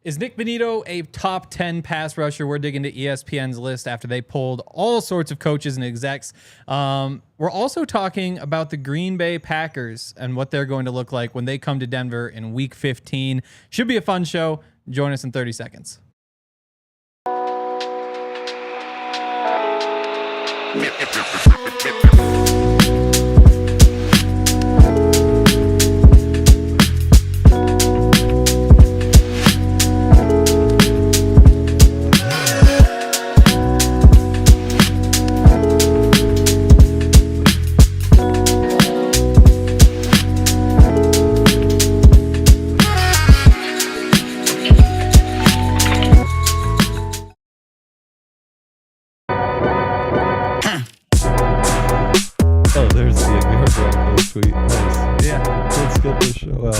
Is Nik Bonitto a top 10 pass rusher? We're digging into ESPN's list after they pulled all sorts of coaches and execs. We're also talking about the Green Bay Packers and what they're going to look like when they come to Denver in Week 15. Should be a fun show. Join us in 30 seconds. Tweet. Nice. Yeah. Let's get this show out.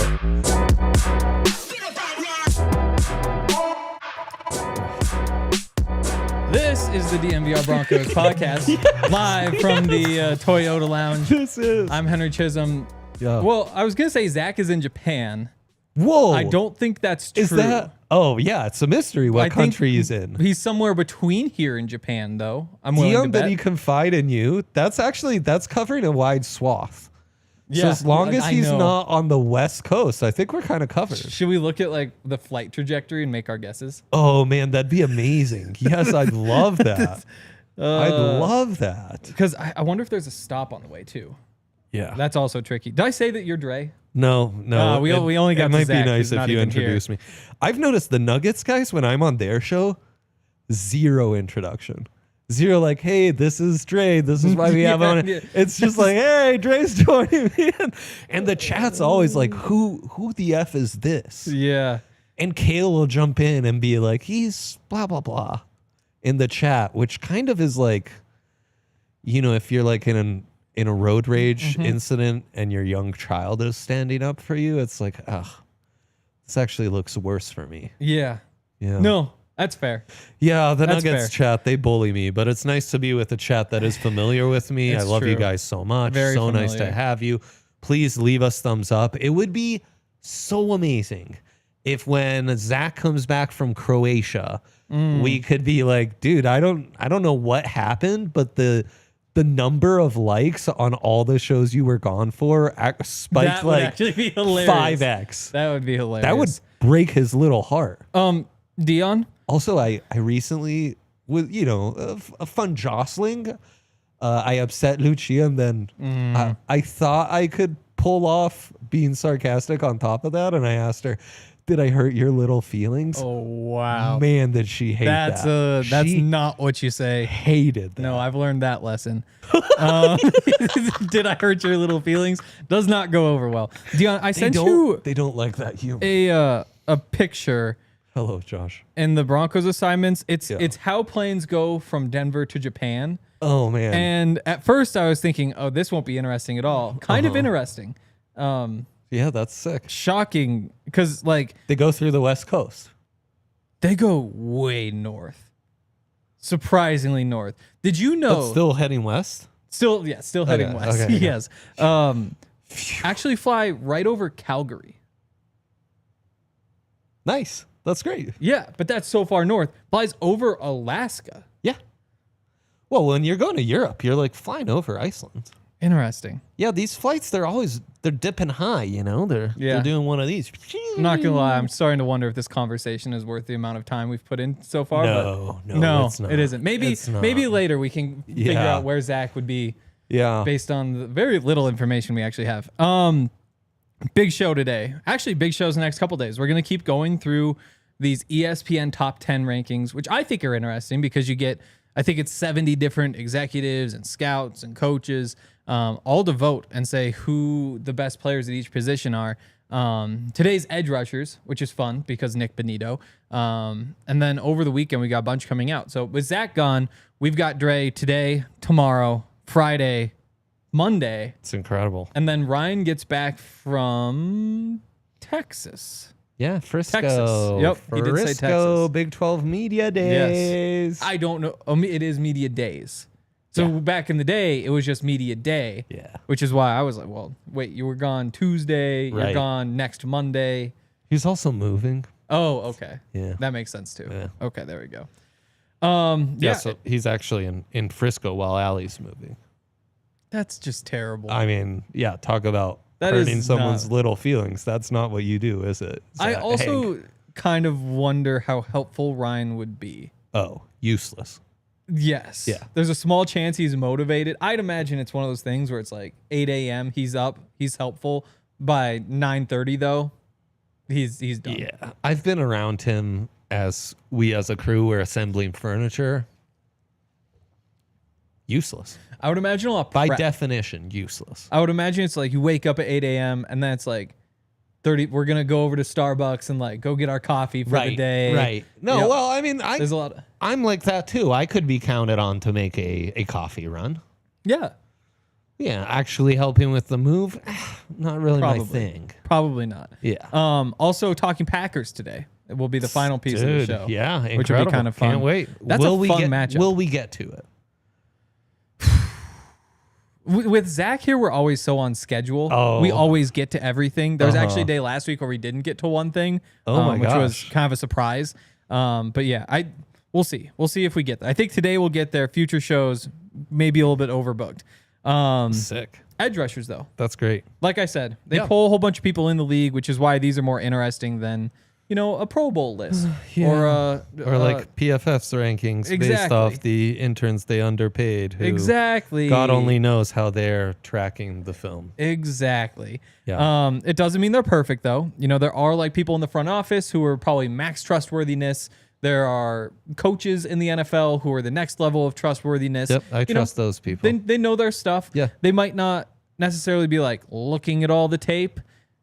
This is the DNVR Broncos Podcast, live from the Toyota Lounge. This is. I'm Henry Chisholm. Yeah. Well, I was going to say Zach is in Japan. Whoa. I don't think that's true. Is that? Oh, yeah. It's a mystery what country he's in. He's somewhere between here and Japan, though. I'm willing to bet. Did he confide in you? That's covering a wide swath. Yeah, so as long as he's know. not on the West Coast, I think we're kind of covered. Should we look at like the flight trajectory and make our guesses? Oh man, that'd be amazing. Yes, I'd love that. I'd love that. Because I wonder if there's a stop on the way too. Yeah, that's also tricky. Did I say that you're Dre? No. We only got. It to might Zach, be nice if you introduce me. I've noticed the Nuggets guys when I'm on their show, zero introduction. Zero, like, hey, this is Dre. This is why we have on it. Yeah. It's just like, hey, Dre's joining me. And the chat's always like, who the F is this? Yeah. And Kale will jump in and be like, he's blah, blah, blah in the chat, which kind of is like, you know, if you're like in a road rage incident and your young child is standing up for you, it's like, ugh, this actually looks worse for me. Yeah. Yeah. No. That's fair. Yeah, the That's Nuggets fair. chat, they bully me, but it's nice to be with a chat that is familiar with me. I love you guys so much. Very so familiar. Nice to have you. Please leave us thumbs up. It would be so amazing if when Zach comes back from Croatia, we could be like, dude, I don't know what happened, but the number of likes on all the shows you were gone for spiked that would like actually be hilarious. 5x. That would be hilarious. That would break his little heart. Dion? Also, I recently, with a fun jostling, I upset Lucia, and then I thought I could pull off being sarcastic on top of that, and I asked her, "Did I hurt your little feelings?" Oh wow, man, did she hate that? That's she not what you say. Hated that. No, I've learned that lesson. Did I hurt your little feelings? Does not go over well. Dion, I sent you. They don't like that humor. A picture. Hello, Josh. In the Broncos assignments, it's how planes go from Denver to Japan. Oh man! And at first I was thinking, oh, this won't be interesting at all. Kind of interesting. Yeah, that's sick. Shocking, because like they go through the West Coast. They go way north. Surprisingly north. Did you know? But still heading west. Still heading west. Okay. Yes. Actually, fly right over Calgary. Nice. That's great. Yeah, but that's so far north. Flies over Alaska. Yeah. Well, when you're going to Europe, you're like flying over Iceland. Interesting. Yeah, these flights, they're dipping high, you know? They're doing one of these. I'm not going to lie. I'm starting to wonder if this conversation is worth the amount of time we've put in so far. No, it's not. It isn't. Maybe later we can figure out where Zach would be based on the very little information we actually have. Big show today. Actually, big shows the next couple days. We're going to keep going through these ESPN top 10 rankings, which I think are interesting because you get, I think it's 70 different executives and scouts and coaches all to vote and say who the best players at each position are. Today's edge rushers, which is fun because Nik Bonitto. And then over the weekend, we got a bunch coming out. So with Zach gone, we've got Dre today, tomorrow, Friday, Monday. It's incredible. And then Ryan gets back from Texas. Yeah, Frisco. Texas. Yep, he did say Texas. Big 12 Media Days. Yes. I don't know. It is Media Days. So back in the day, it was just Media Day. Yeah. Which is why I was like, well, wait, you were gone Tuesday. Right. You're gone next Monday. He's also moving. Oh, okay. Yeah. That makes sense too. Yeah. Okay, there we go. So he's actually in Frisco while Allie's moving. That's just terrible. I mean, yeah, talk about that hurting someone's little feelings. That's not what you do, is it? I also kind of wonder how helpful Ryan would be. Oh, useless. Yes. Yeah. There's a small chance he's motivated. I'd imagine it's one of those things where it's like 8 a.m. He's up. He's helpful. By 9:30 though, he's done. Yeah. I've been around him as a crew were assembling furniture. Useless. I would imagine a lot. By definition, useless. I would imagine it's like you wake up at 8 a.m. and then it's like 30. We're gonna go over to Starbucks and like go get our coffee for the day. Right. No. Well, I mean, there's a lot. I'm like that too. I could be counted on to make a coffee run. Yeah. Yeah. Actually helping with the move, not really my thing. Probably not. Yeah. Also talking Packers today. It will be the final piece of the show. Yeah. Incredible. Which will be kind of fun. Can't wait. That's a fun matchup. Will we get to it? With Zach here, we're always so on schedule. Oh. We always get to everything. There was actually a day last week where we didn't get to one thing, which was kind of a surprise. But yeah, we'll see. We'll see if we get there. I think today we'll get there. Future shows, maybe a little bit overbooked. Sick. Edge rushers, though. That's great. Like I said, they pull a whole bunch of people in the league, which is why these are more interesting than, a Pro Bowl list. Or like PFF's rankings based off the interns they underpaid. Who exactly. God only knows how they're tracking the film. Exactly. Yeah. It doesn't mean they're perfect, though. There are like people in the front office who are probably max trustworthiness. There are coaches in the NFL who are the next level of trustworthiness. Yep, I trust those people. They know their stuff. Yeah. They might not necessarily be like looking at all the tape,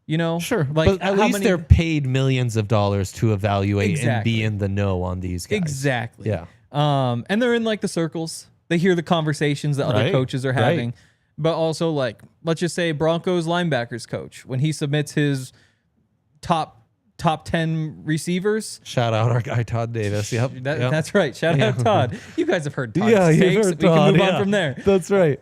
Sure, like but at least they're paid millions of dollars to evaluate and be in the know on these guys. Exactly. Yeah. And they're in like the circles. They hear the conversations that other coaches are having. Right. But also like, let's just say Broncos linebackers coach, when he submits his top 10 receivers. Shout out our guy Todd Davis. Yep. That's right. Shout out Todd. You guys have heard Todd's takes. Heard we Todd, can move on from there. That's right.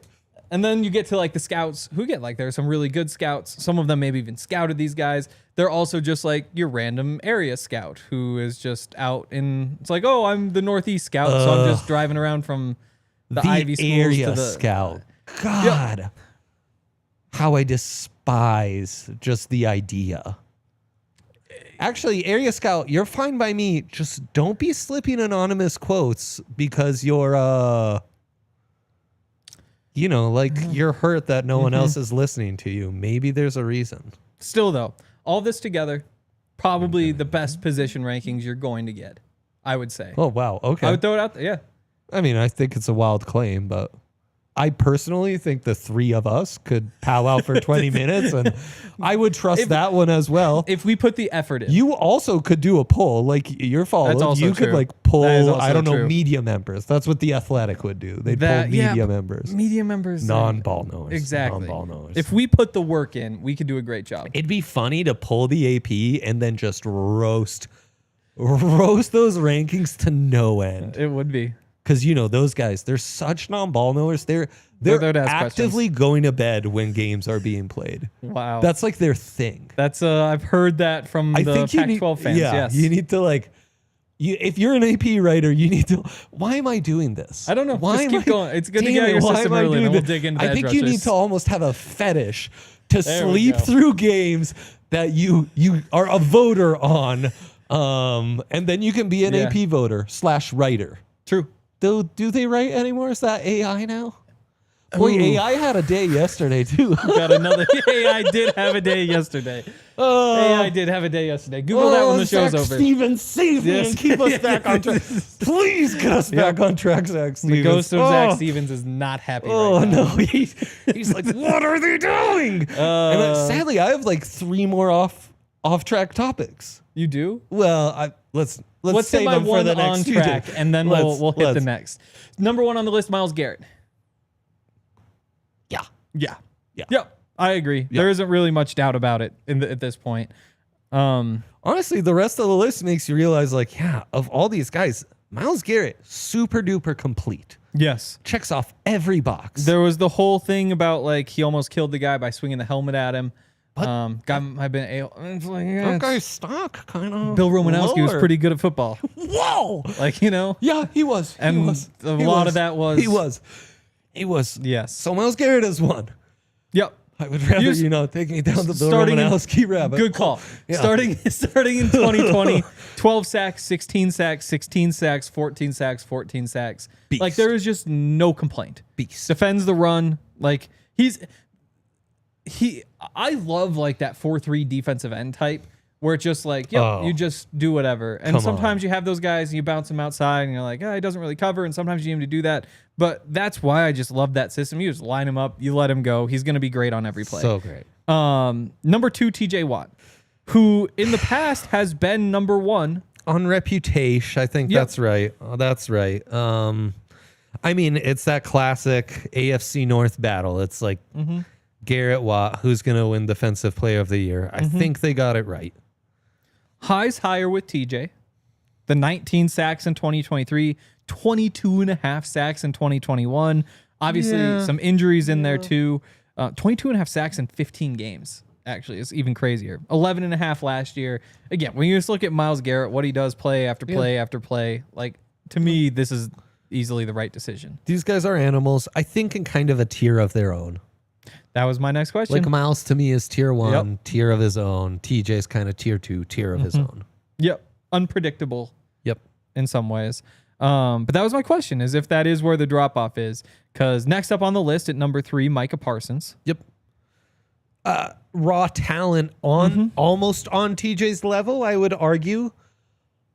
And then you get to like the scouts who get like, there are some really good scouts. Some of them maybe even scouted these guys. They're also just like your random area scout who is just out in, it's like, oh, I'm the Northeast scout. So I'm just driving around from the Ivy schools area to the scout. God, how I despise just the idea. Actually, area scout, you're fine by me. Just don't be slipping anonymous quotes because you're, you're hurt that no one else is listening to you. Maybe there's a reason. Still, though, all this together, probably the best position rankings you're going to get, I would say. Oh, wow. Okay. I would throw it out there. Yeah. I mean, I think it's a wild claim, but I personally think the three of us could powwow for 20 minutes, and I would trust that one as well. If we put the effort in. You also could do a poll, like you're following. That's also you true. Could like pull, I don't know, true. media members. That's what the Athletic would do. They'd pull media members. Media members. Non-ball knowers. Exactly. Non-ball knowers. If we put the work in, we could do a great job. It'd be funny to pull the AP and then just roast those rankings to no end. It would be. Because, those guys, they're such non-ball knowers. They're actively going to bed when games are being played. Wow. That's like their thing. That's I've heard that from the Pac-12 fans. Yeah, yes. You need to if you're an AP writer, you need to, why am I doing this? I don't know. Why just keep going. It's good to get out your system early, and we'll dig into that. I think you need to almost have a fetish to sleep through games that you are a voter on, and then you can be an AP voter / writer. True. Do they write anymore? Is that AI now? Boy, AI had a day yesterday, too. Got another. AI did have a day yesterday. AI did have a day yesterday. Google that when the show's over. Stevens, save me and keep us back on track. Please get us back on track, Zach Stevens. The ghost of Zach Stevens is not happy right now. Oh, no. He's like, what are they doing? And sadly, I have 3 more off-track topics. You do? Well, let's save them for the next on track, and then we'll hit the next. Number 1 on the list, Myles Garrett. Yeah. Yep. I agree. There isn't really much doubt about it at this point. Honestly, the rest of the list makes you realize, of all these guys, Myles Garrett, super duper complete. Yes. Checks off every box. There was the whole thing about he almost killed the guy by swinging the helmet at him. Guy might have been that guy's stock kind of. Bill Romanowski was pretty good at football. Whoa! Yeah, he was. A lot of that was. He was. Yes. So Myles Garrett is one. Yep. I would rather, take me down the Bill Romanowski rabbit. Good call. Yeah. Starting in 2020, 12 sacks, 16 sacks, 16 sacks, 14 sacks, 14 sacks. Beast. Like, there is just no complaint. Beast. Defends the run. Like, I love, like, that 4-3 defensive end type where it's just like, you just do whatever. And sometimes you have those guys and you bounce them outside and you're like, he doesn't really cover. And sometimes you need him to do that. But that's why I just love that system. You just line him up, you let him go. He's going to be great on every play. So great. Number 2, TJ Watt, who in the past has been number 1. On reputation, I think that's right. Oh, that's right. I mean, it's that classic AFC North battle. It's like Garrett Watt, who's going to win Defensive Player of the Year. I think they got it right. High's higher with TJ. The 19 sacks in 2023, 22.5 sacks in 2021. Obviously, some injuries in there too. 22.5 sacks in 15 games. Actually, it's even crazier. 11.5 last year. Again, when you just look at Myles Garrett, what he does play after play after play, like, to me, this is easily the right decision. These guys are animals, I think, in kind of a tier of their own. That was my next question. Like, Myles to me is tier 1, tier of his own. TJ's kind of tier 2, tier of his own. Yep. Unpredictable. Yep. In some ways. But that was my question, is if that is where the drop-off is. Because next up on the list at number 3, Micah Parsons. Yep. Raw talent on almost on TJ's level, I would argue.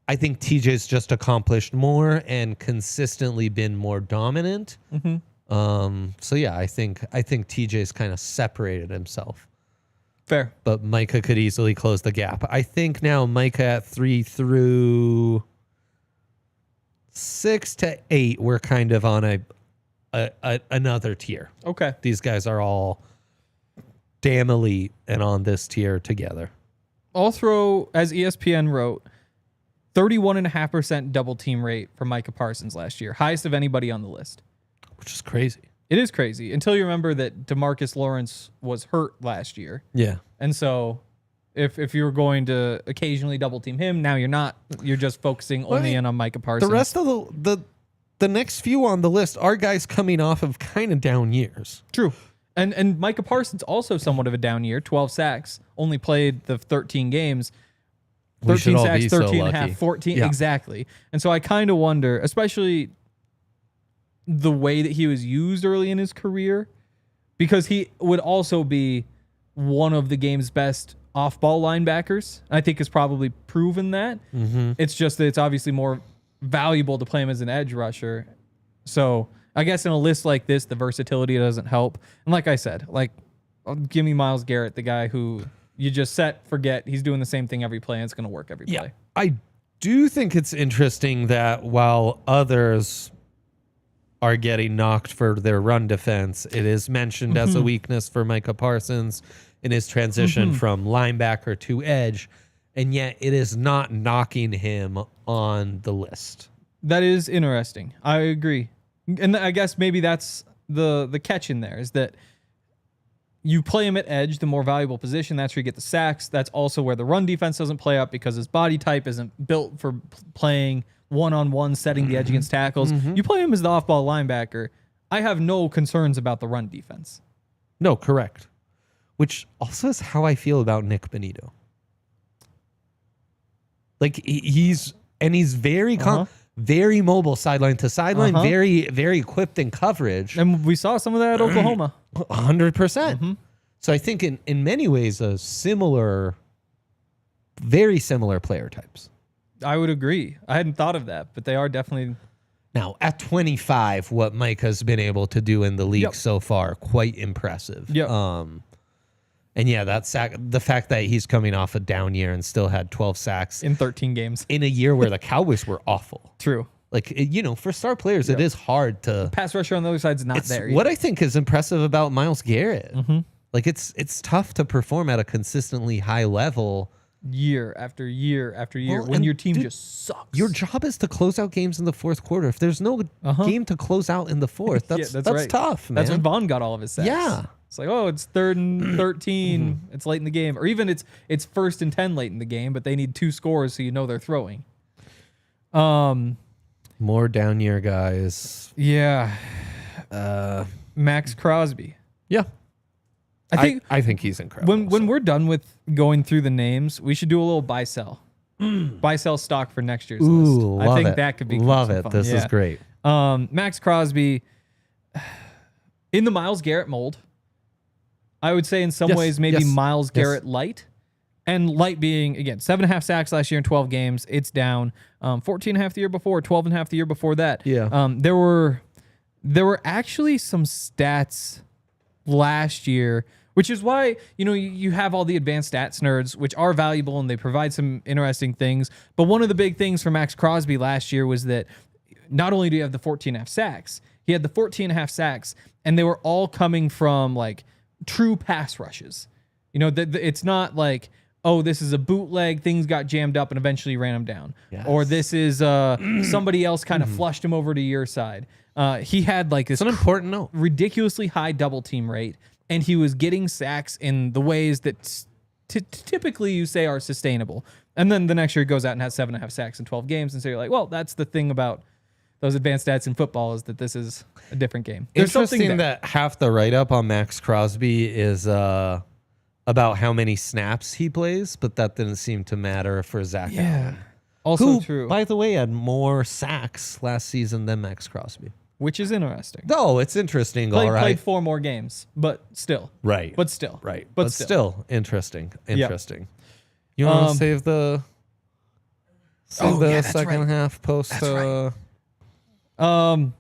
I think TJ's just accomplished more and consistently been more dominant. So yeah, I think TJ's kind of separated himself. Fair. But Micah could easily close the gap. I think now Micah at 3 through 6 to 8, we're kind of on another tier. Okay. These guys are all damn elite and on this tier together. I'll throw, as ESPN wrote, 31.5% double team rate for Micah Parsons last year. Highest of anybody on the list. Which is crazy. It is crazy until you remember that DeMarcus Lawrence was hurt last year. Yeah. And so if you were going to occasionally double team him, now you're not. You're just focusing only in on Micah Parsons. The rest of the next few on the list are guys coming off of kind of down years. True. And Micah Parsons also somewhat of a down year, 12 sacks, only played the 13 games. 13 sacks, 13 and a half, 14. Yeah. Exactly. And so I kind of wonder, especially the way that he was used early in his career, because he would also be one of the game's best off-ball linebackers. I think has probably proven that. It's just that it's obviously more valuable to play him as an edge rusher. So I guess in a list like this, the versatility doesn't help. And like I said, like, give me Myles Garrett, the guy who you just set, forget. He's doing the same thing every play, and it's going to work every play. I do think it's interesting that while others are getting knocked for their run defense, it is mentioned as a weakness for Micah Parsons in his transition from linebacker to edge, and yet it is not knocking him on the list. That is interesting. I agree. And I guess maybe that's the catch in there, is that you play him at edge, the more valuable position. That's where you get the sacks. That's also where the run defense doesn't play up because his body type isn't built for playing one-on-one, setting the edge against tackles. You play him as the off-ball linebacker, I have no concerns about the run defense. No, correct. Which also is how I feel about Nik Bonitto. Like, he's very very mobile sideline to sideline, very, very equipped in coverage. And we saw some of that at Oklahoma. 100%. So I think in many ways, very similar player types. I would agree. I hadn't thought of that, but they are definitely. Now, at 25, what Mike has been able to do in the league so far, quite impressive. And yeah, the fact that he's coming off a down year and still had 12 sacks in 13 games in a year where the Cowboys were awful. True. Like, for star players, it is hard to. Pass rusher on the other side's not there. What I think is impressive about Myles Garrett. Like, it's tough to perform at a consistently high level year after year after year when your team just sucks. Your job is to close out games in the fourth quarter. If there's no game to close out in the fourth, that's right. Tough, man. That's when Vaughn got all of his sacks. Yeah. It's like, oh, it's 3rd and 13. It's late in the game. Or even it's 1st and 10 late in the game, but they need 2 scores so you know they're throwing. More down year guys. Yeah. Max Crosby. Yeah. I think he's incredible. When we're done with going through the names, we should do a little buy sell. Buy sell stock for next year's list. I think that could be love it. Fun. This is great. Max Crosby in the Myles Garrett mold. I would say in some ways maybe Myles Garrett light. And light being, again, 7.5 sacks last year in 12 games. It's down. 14.5 the year before, 12.5 the year before that. Yeah. There were actually some stats last year, which is why, you have all the advanced stats nerds, which are valuable and they provide some interesting things. But one of the big things for Max Crosby last year was that not only do you have the 14.5 sacks, he had the 14.5 sacks, and they were all coming from like true pass rushes. It's not like, oh, this is a bootleg, things got jammed up and eventually ran him down. Yes. Or this is somebody else kind of flushed him over to your side. He had like this important note. Ridiculously high double team rate, and he was getting sacks in the ways that typically you say are sustainable. And then the next year he goes out and has 7.5 sacks in 12 games, and so you're like, well, that's the thing about those advanced stats in football is that this is a different game. There's interesting that half the write-up on Max Crosby is about how many snaps he plays, but that didn't seem to matter for Zach Allen. Also true. By the way, had more sacks last season than Max Crosby. Which is interesting. No, it's interesting. Played 4 more games, but still. Right. But still. Right. But still interesting. Interesting. Yep. You want to save the second half post? That's right.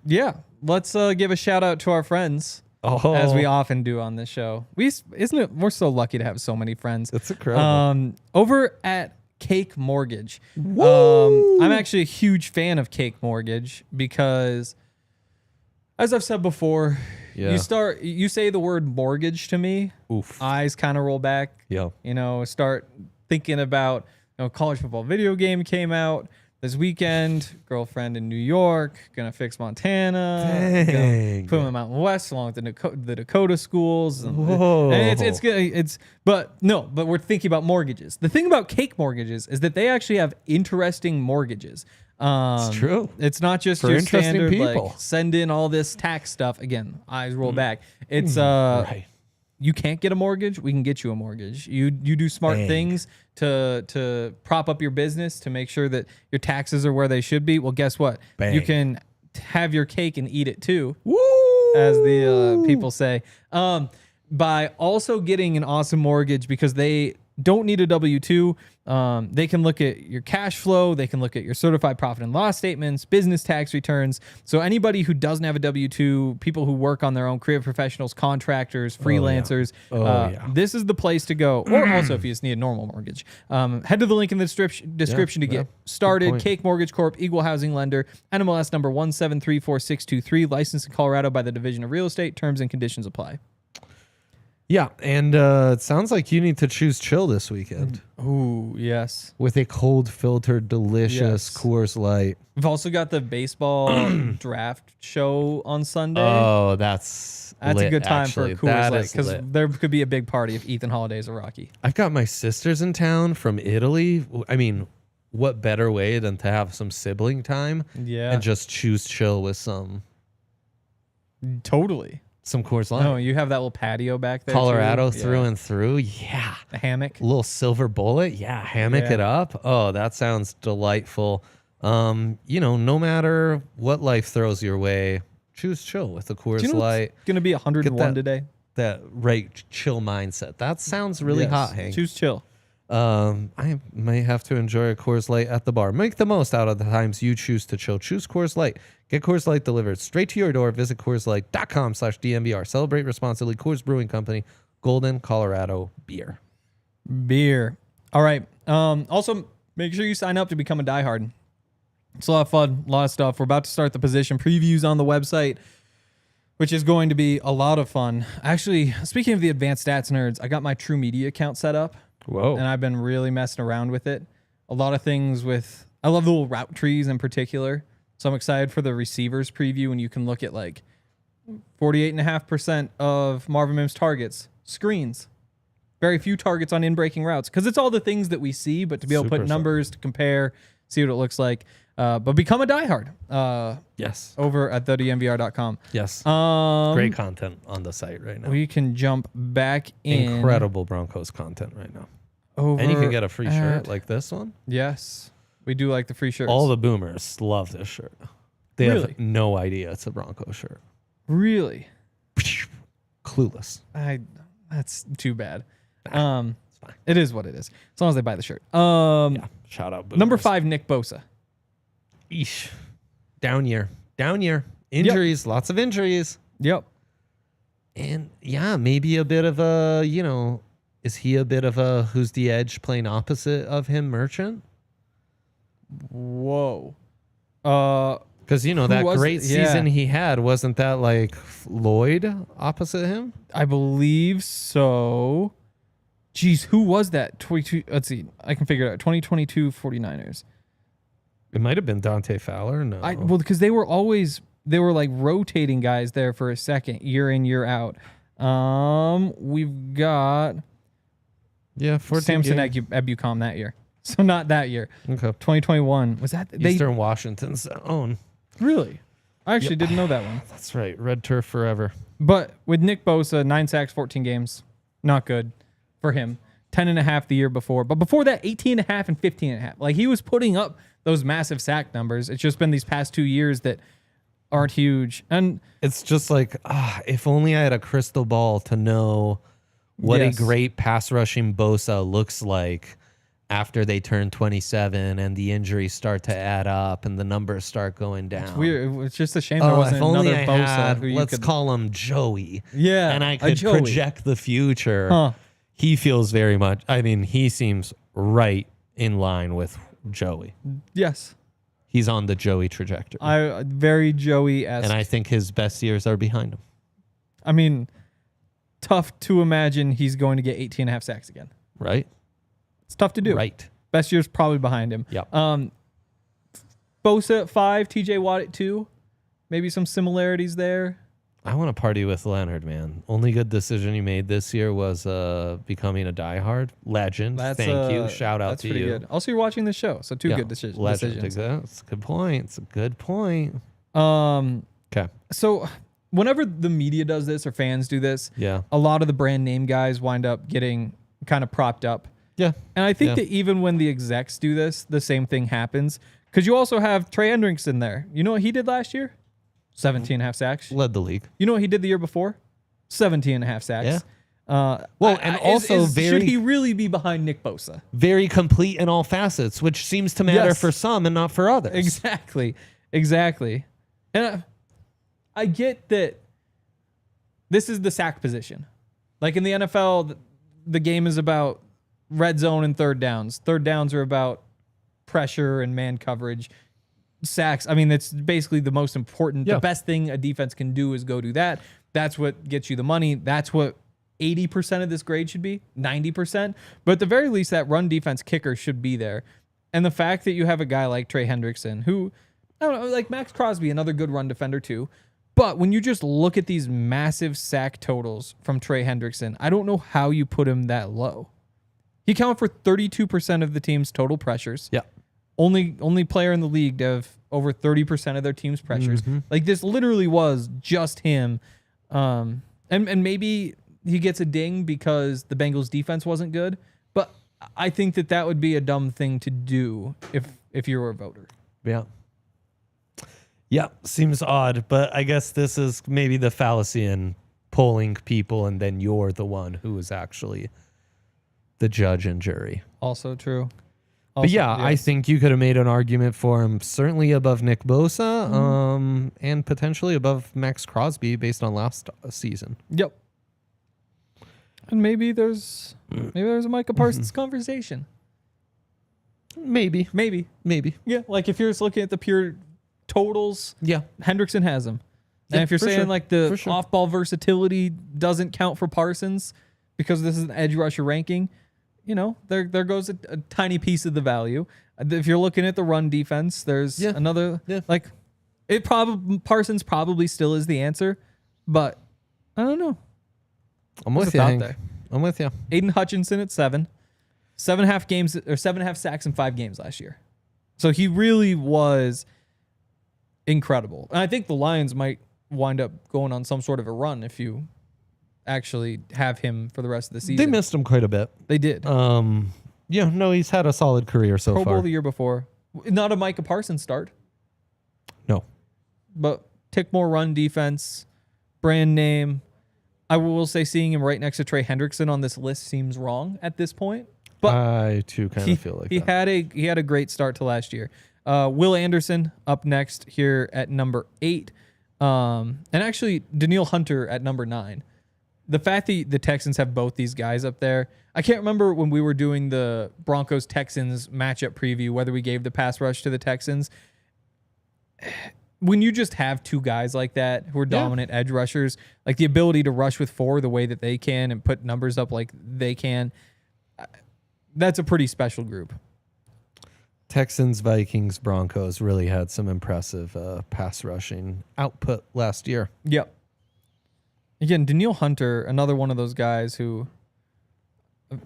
Yeah. Let's give a shout out to our friends. As we often do on this show. We're so lucky to have so many friends. That's incredible. Over at Cake Mortgage. I'm actually a huge fan of Cake Mortgage because, as I've said before, you say the word mortgage to me, eyes kind of roll back. Yeah. Start thinking about, college football video game came out this weekend, girlfriend in New York, gonna fix Montana, gonna put them in Mountain West along with the Dakota schools. And but we're thinking about mortgages. The thing about Cake Mortgages is that they actually have interesting mortgages. It's true. It's not just for your interesting standard people. like send in all this tax stuff. Again, eyes roll back. It's right. You can't get a mortgage, we can get you a mortgage. You do smart things to prop up your business, to make sure that your taxes are where they should be. Well, guess what? You can have your cake and eat it too, as the people say, by also getting an awesome mortgage because they don't need a W-2. They can look at your cash flow. They can look at your certified profit and loss statements, business tax returns. So anybody who doesn't have a W-2, people who work on their own, career professionals, contractors, freelancers, this is the place to go. Or also if you just need a normal mortgage. Head to the link in the description to get started. Cake Mortgage Corp, Equal Housing Lender, NMLS number 1734623, licensed in Colorado by the Division of Real Estate. Terms and conditions apply. Yeah, and it sounds like you need to choose chill this weekend. Ooh, yes. With a cold filtered, delicious Coors Light. We've also got the baseball draft show on Sunday. Oh, that's lit, a good time actually. for Coors Light because there could be a big party if Ethan Holiday's a Rocky. I've got my sisters in town from Italy. I mean, what better way than to have some sibling time? Yeah. And just choose chill with some. Totally. Some Coors Light. No, you have that little patio back there. Colorado through and through. Yeah. A hammock. A little silver bullet. Yeah. Hammock it up. Oh, that sounds delightful. No matter what life throws your way, choose chill with the Coors Light. It's going to be 101 today. That right chill mindset. That sounds really hot, Hank. Choose chill. I may have to enjoy a Coors Light at the bar. Make the most out of the times you choose to chill. Choose Coors Light. Get Coors Light delivered straight to your door. Visit CoorsLight.com/DNVR. Celebrate responsibly. Coors Brewing Company. Golden, Colorado beer. All right. Also, make sure you sign up to become a diehard. It's a lot of fun, a lot of stuff. We're about to start the position previews on the website, which is going to be a lot of fun. Actually, speaking of the advanced stats nerds, I got my True Media account set up. Whoa. And I've been really messing around with it. A lot of things I love the little route trees in particular. So I'm excited for the receivers preview, and you can look at like 48.5% of Marvin Mims' targets, screens. Very few targets on in-breaking routes because it's all the things that we see, but to be able to put numbers to compare, see what it looks like. But become a diehard. Yes. Over at thednvr.com. Yes. Great content on the site right now. We can jump back in. Incredible Broncos content right now. And you can get a free shirt like this one. Yes. We do like the free shirts. All the boomers love this shirt. They have no idea it's a Bronco shirt. Really? Clueless. That's too bad. It's fine. It is what it is. As long as they buy the shirt. Yeah. Shout out boomers. Number 5, Nik Bosa. Eesh. Down year. Injuries. Lots of injuries. Yep. And yeah, maybe a bit of a, is he a bit of a who's the edge playing opposite of him merchant? Whoa. Because, that great season he had, wasn't that like Lloyd opposite him? I believe so. Jeez, who was that? 22. Let's see. I can figure it out. 2022 49ers. It might have been Dante Fowler. No. Well, because they were like rotating guys there for a second, year in, year out. We've got Samson Ebukam that year. So not that year. Okay. 2021. Was that Eastern Washington's own? Really? I actually didn't know that one. That's right. Red turf forever. But with Nik Bosa, 9 sacks, 14 games. Not good for him. 10.5 the year before. But before that, 18.5 and 15.5. Like, he was putting up those massive sack numbers. It's just been these past 2 years that aren't huge. And it's just like, if only I had a crystal ball to know what a great pass rushing Bosa looks like after they turn 27 and the injuries start to add up and the numbers start going down. It's weird. It's just a shame there wasn't another Bosa. Let's call him Joey. Yeah. And I could project the future. Huh. He feels very much, he seems right in line with Joey. Yes. He's on the Joey trajectory. Very Joey-esque. And I think his best years are behind him. I mean, tough to imagine he's going to get 18.5 sacks again. Right. It's tough to do. Right. Best year's probably behind him. Yep. Bosa at 5, TJ Watt at 2. Maybe some similarities there. I want to party with Leonard, man. Only good decision he made this year was becoming a diehard legend. Thank you. Shout out to you. That's pretty good. Also, you're watching this show, so good decisions. Legend. That's a good point. It's a good point. Okay. So whenever the media does this or fans do this, a lot of the brand name guys wind up getting kind of propped up. Yeah. And I think that even when the execs do this, the same thing happens. Because you also have Trey Hendrickson there. You know what he did last year? 17.5 sacks. Led the league. You know what he did the year before? 17.5 sacks. Yeah. Should he really be behind Nik Bosa? Very complete in all facets, which seems to matter for some and not for others. Exactly. And I get that this is the sack position. Like in the NFL, the game is about red zone and third downs. Third downs are about pressure and man coverage. Sacks, I mean, it's basically the most important. The best thing a defense can do is go do that. That's what gets you the money. That's what 80% of this grade should be, 90%. But at the very least, that run defense kicker should be there. And the fact that you have a guy like Trey Hendrickson, who, I don't know, like Max Crosby, another good run defender too. But when you just look at these massive sack totals from Trey Hendrickson, I don't know how you put him that low. He accounted for 32% of the team's total pressures. Yeah. Only player in the league to have over 30% of their team's pressures. Mm-hmm. Like, this literally was just him. And maybe he gets a ding because the Bengals defense wasn't good. But I think that would be a dumb thing to do if you were a voter. Yeah. Yeah, seems odd, but I guess this is maybe the fallacy in polling people and then you're the one who is actually the judge and jury. Also true. But I think you could have made an argument for him certainly above Nik Bosa, and potentially above Max Crosby based on last season. Yep. And maybe there's a Micah Parsons conversation. Maybe. Yeah, like if you're just looking at the pure totals, Hendrickson has them. And if you're saying like the off-ball versatility doesn't count for Parsons because this is an edge rusher ranking, there goes a tiny piece of the value. If you're looking at the run defense, there's another like Parsons probably still is the answer, but I don't know. I'm with you, Hank. I'm with you. Aiden Hutchinson at 7. 7.5 games, or 7.5 sacks in 5 games last year. So he really was incredible. And I think the Lions might wind up going on some sort of a run if you actually have him for the rest of the season. They missed him quite a bit. They did. Yeah, no, he's had a solid career so far. Pro Bowl the year before. Not a Micah Parsons start. No. But tick more run defense, brand name. I will say seeing him right next to Trey Hendrickson on this list seems wrong at this point. But I too kind of feel like he had a great start to last year. Will Anderson up next here at number 8. And actually Danielle Hunter at number 9. The fact that the Texans have both these guys up there, I can't remember when we were doing the Broncos-Texans matchup preview, whether we gave the pass rush to the Texans. When you just have 2 guys like that who are dominant edge rushers, like the ability to rush with 4 the way that they can and put numbers up like they can, that's a pretty special group. Texans, Vikings, Broncos really had some impressive pass rushing output last year. Yep. Again, Danielle Hunter, another one of those guys who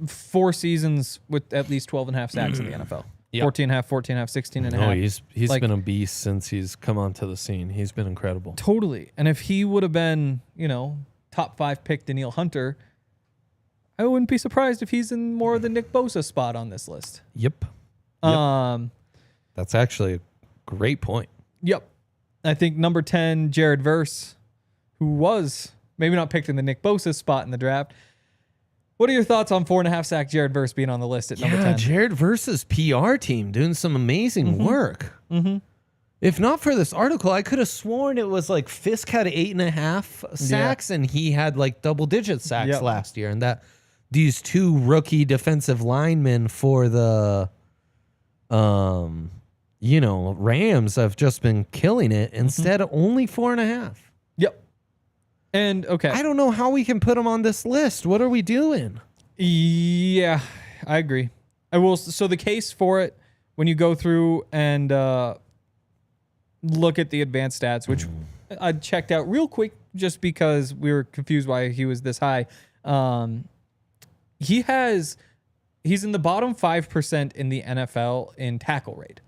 4 seasons with at least 12.5 sacks in the NFL. Yep. 14.5, 16.5. No, he's been a beast since he's come onto the scene. He's been incredible. Totally. And if he would have been, top 5 pick Danielle Hunter, I wouldn't be surprised if he's in more of the Nick Bosa spot on this list. Yep. That's actually a great point. Yep. I think number 10, Jared Verse, who was maybe not picked in the Nick Bosa spot in the draft. What are your thoughts on 4.5 sack Jared Verse being on the list at number 10? Jared Verse's PR team doing some amazing work. Mm-hmm. If not for this article, I could have sworn it was like Fisk had 8.5 sacks and he had like double-digit sacks last year, and that these 2 rookie defensive linemen for the Rams have just been killing it. Instead of only 4.5. Yep. And okay, I don't know how we can put them on this list. What are we doing? Yeah, I agree. I will. So the case for it, when you go through and look at the advanced stats, which I checked out real quick just because we were confused why he was this high. He's in the bottom 5% in the NFL in tackle rate.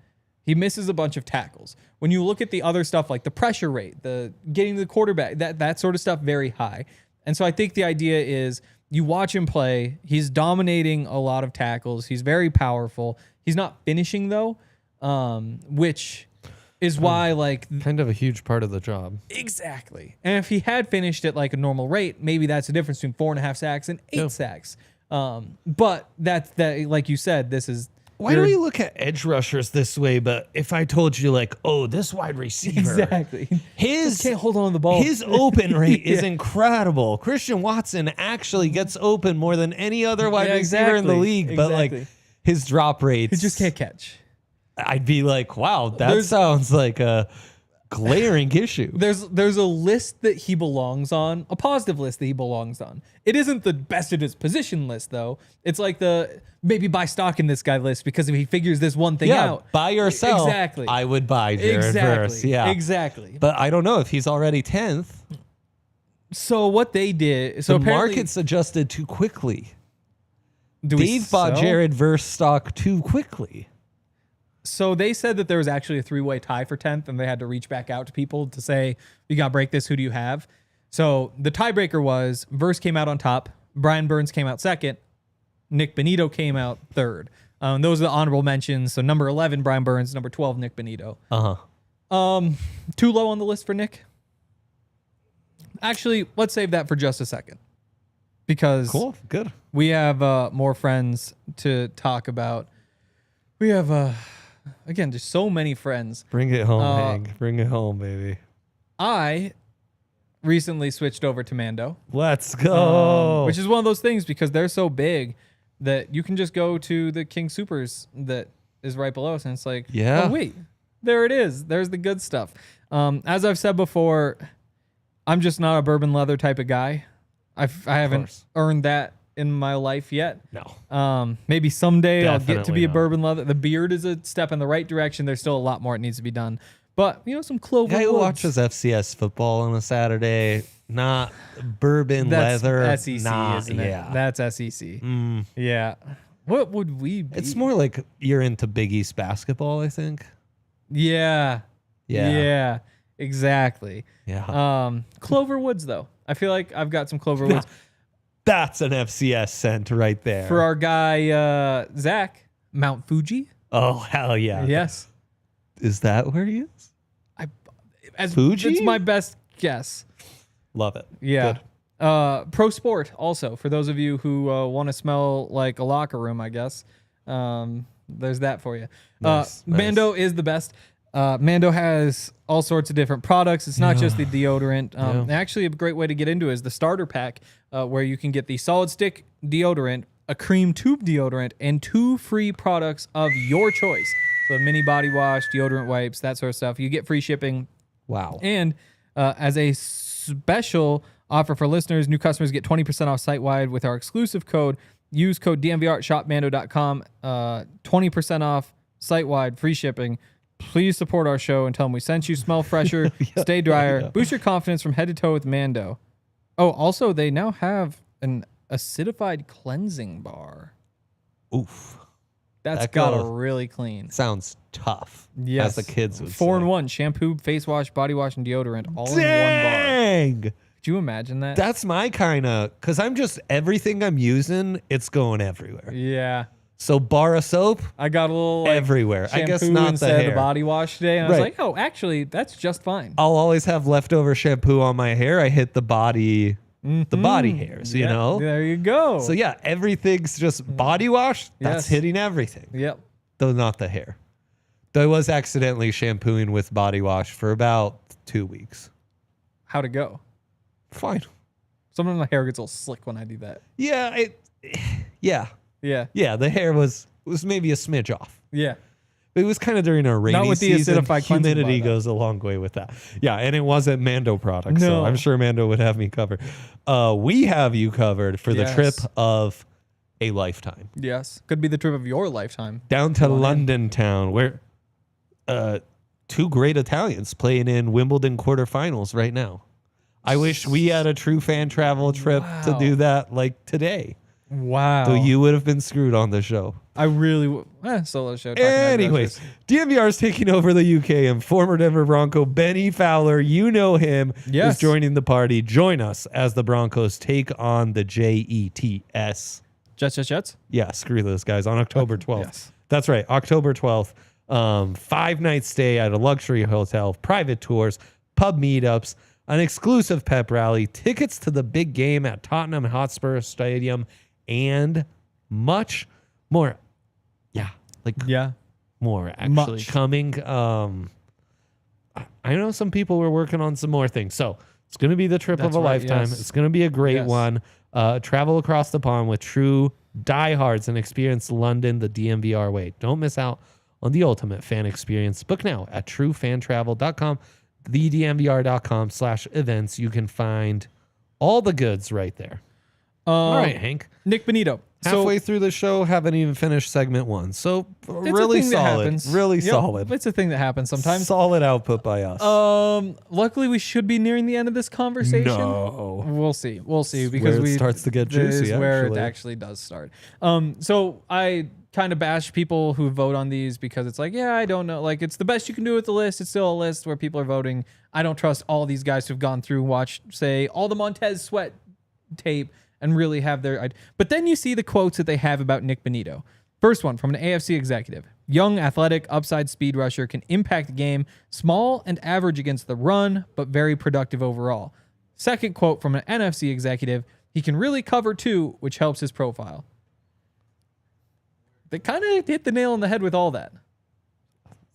He misses a bunch of tackles. When you look at the other stuff like the pressure rate, the getting the quarterback, that sort of stuff, very high. And so I think the idea is you watch him play. He's dominating a lot of tackles. He's very powerful. He's not finishing though, which is why kind of a huge part of the job. Exactly. And if he had finished at like a normal rate, maybe that's the difference between 4.5 sacks and 8 sacks. But that like you said, this is. Why do we look at edge rushers this way? But if I told you this wide receiver, exactly, his can't hold on to the ball. His open rate is incredible. Christian Watson actually gets open more than any other wide receiver in the league. But his drop rates, he just can't catch. I'd be like, wow, that sounds like a glaring issue. There's a list that he belongs on, a positive list that he belongs on. It isn't the best at his position list, though. It's like the maybe buy stock in this guy list because if he figures this one thing out. Buy yourself. Exactly. I would buy Jared Verse. Yeah. Exactly. But I don't know if he's already 10th. So what they did. So the market's adjusted too quickly. They've bought Jared Verse stock too quickly. So they said that there was actually a 3-way tie for 10th, and they had to reach back out to people to say, you got to break this. Who do you have? So the tiebreaker was Verse came out on top. Brian Burns came out second. Nik Bonitto came out third. Those are the honorable mentions. So number 11, Brian Burns. Number 12, Nik Bonitto. Too low on the list for Nick? Actually, let's save that for just a second. Because good. We have more friends to talk about. We have... Again, just so many friends. Bring it home, Hank. Bring it home, baby. I recently switched over to Mando. Let's go. Which is one of those things because they're so big that you can just go to the King Supers that is right below us. And it's like, oh, wait, there it is. There's the good stuff. As I've said before, I'm just not a bourbon leather type of guy. I haven't earned that in my life yet. No. Maybe someday I'll get to be a bourbon leather. The beard is a step in the right direction. There's still a lot more that needs to be done. But, some Clover Guy who Woods. watches FCS football on a Saturday, not bourbon leather. That's SEC, isn't it? Yeah. That's SEC. Yeah. What would we be? It's more like you're into Big East basketball, I think. Yeah. Yeah. Exactly. Yeah. Clover Woods, though. I feel like I've got some Clover Woods. That's an FCS scent right there. For our guy, Zach, Mount Fuji. Oh, hell yeah. Yes. Is that where he is? Fuji? It's my best guess. Love it. Yeah. Good. Pro Sport also, for those of you who want to smell like a locker room, I guess. There's that for you. Nice. Mando is the best. Mando has all sorts of different products. It's not just the deodorant. Actually, a great way to get into it is the starter pack, where you can get the solid stick deodorant, a cream tube deodorant, and 2 free products of your choice. So mini body wash, deodorant wipes, that sort of stuff. You get free shipping. Wow. And as a special offer for listeners, new customers get 20% off site-wide with our exclusive code. Use code DNVR at shopmando.com. 20% off site-wide, free shipping. Please support our show and tell them we sent you. Smell fresher, stay drier, boost your confidence from head to toe with Mando. Oh, also, they now have an acidified cleansing bar. Oof. That's gotta really clean. Sounds tough. Yes. As the kids would 4-in-1. Shampoo, face wash, body wash, and deodorant all in one bar. Dang! Could you imagine that? That's my kind of, because I'm just, everything I'm using, it's going everywhere. Yeah. So bar of soap, I got a little everywhere. I guess not the instead hair. of the body wash today. And I was like, oh, actually, that's just fine. I'll always have leftover shampoo on my hair. I hit the body hairs, you know? There you go. So yeah, everything's just body wash. That's hitting everything. Yep. Though not the hair. Though I was accidentally shampooing with body wash for about 2 weeks. How'd it go? Fine. Sometimes my hair gets a little slick when I do that. Yeah, Yeah. Yeah, the hair was maybe a smidge off. Yeah. It was kind of during a rainy Not with the season. acidified cleansing Humidity bar, though. goes a long way with that. Yeah, and it wasn't Mando product, so No. I'm sure Mando would have me covered. We have you covered for the trip of a lifetime. Yes. Could be the trip of your lifetime. Down to London town, where 2 great Italians playing in Wimbledon quarterfinals right now. I wish we had a true fan travel trip to do that like today. Wow. So you would have been screwed on the show. I really would. Solo show. Anyways, DNVR is taking over the UK, and former Denver Bronco Benny Fowler, you know him, is joining the party. Join us as the Broncos take on the Jets. Jets? Yeah, screw those guys on October 12th. Yes. That's right, October 12th. 5-night stay at a luxury hotel, private tours, pub meetups, an exclusive pep rally, tickets to the big game at Tottenham Hotspur Stadium, and much more. More actually coming. I know some people were working on some more things. So it's going to be the trip of a lifetime. Yes. It's going to be a great one. Travel across the pond with true diehards and experience London the DNVR way. Don't miss out on the ultimate fan experience. Book now at truefantravel.com, thednvr.com/events. You can find all the goods right there. All right, Hank. Nik Bonitto. Halfway through the show, haven't even finished segment 1. So really solid. Really solid. It's a thing that happens sometimes. Solid output by us. Luckily, we should be nearing the end of this conversation. No. We'll see where because it starts to get juicy. This is where it actually does start. So I kind of bash people who vote on these because it's like, I don't know. Like, it's the best you can do with the list. It's still a list where people are voting. I don't trust all these guys who've gone through, watched, say, all the Montez Sweat tape and really have their... But then you see the quotes that they have about Nik Bonitto. First one from an AFC executive. Young, athletic, upside speed rusher, can impact the game, small and average against the run, but very productive overall. Second quote from an NFC executive. He can really cover too, which helps his profile. They kind of hit the nail on the head with all that.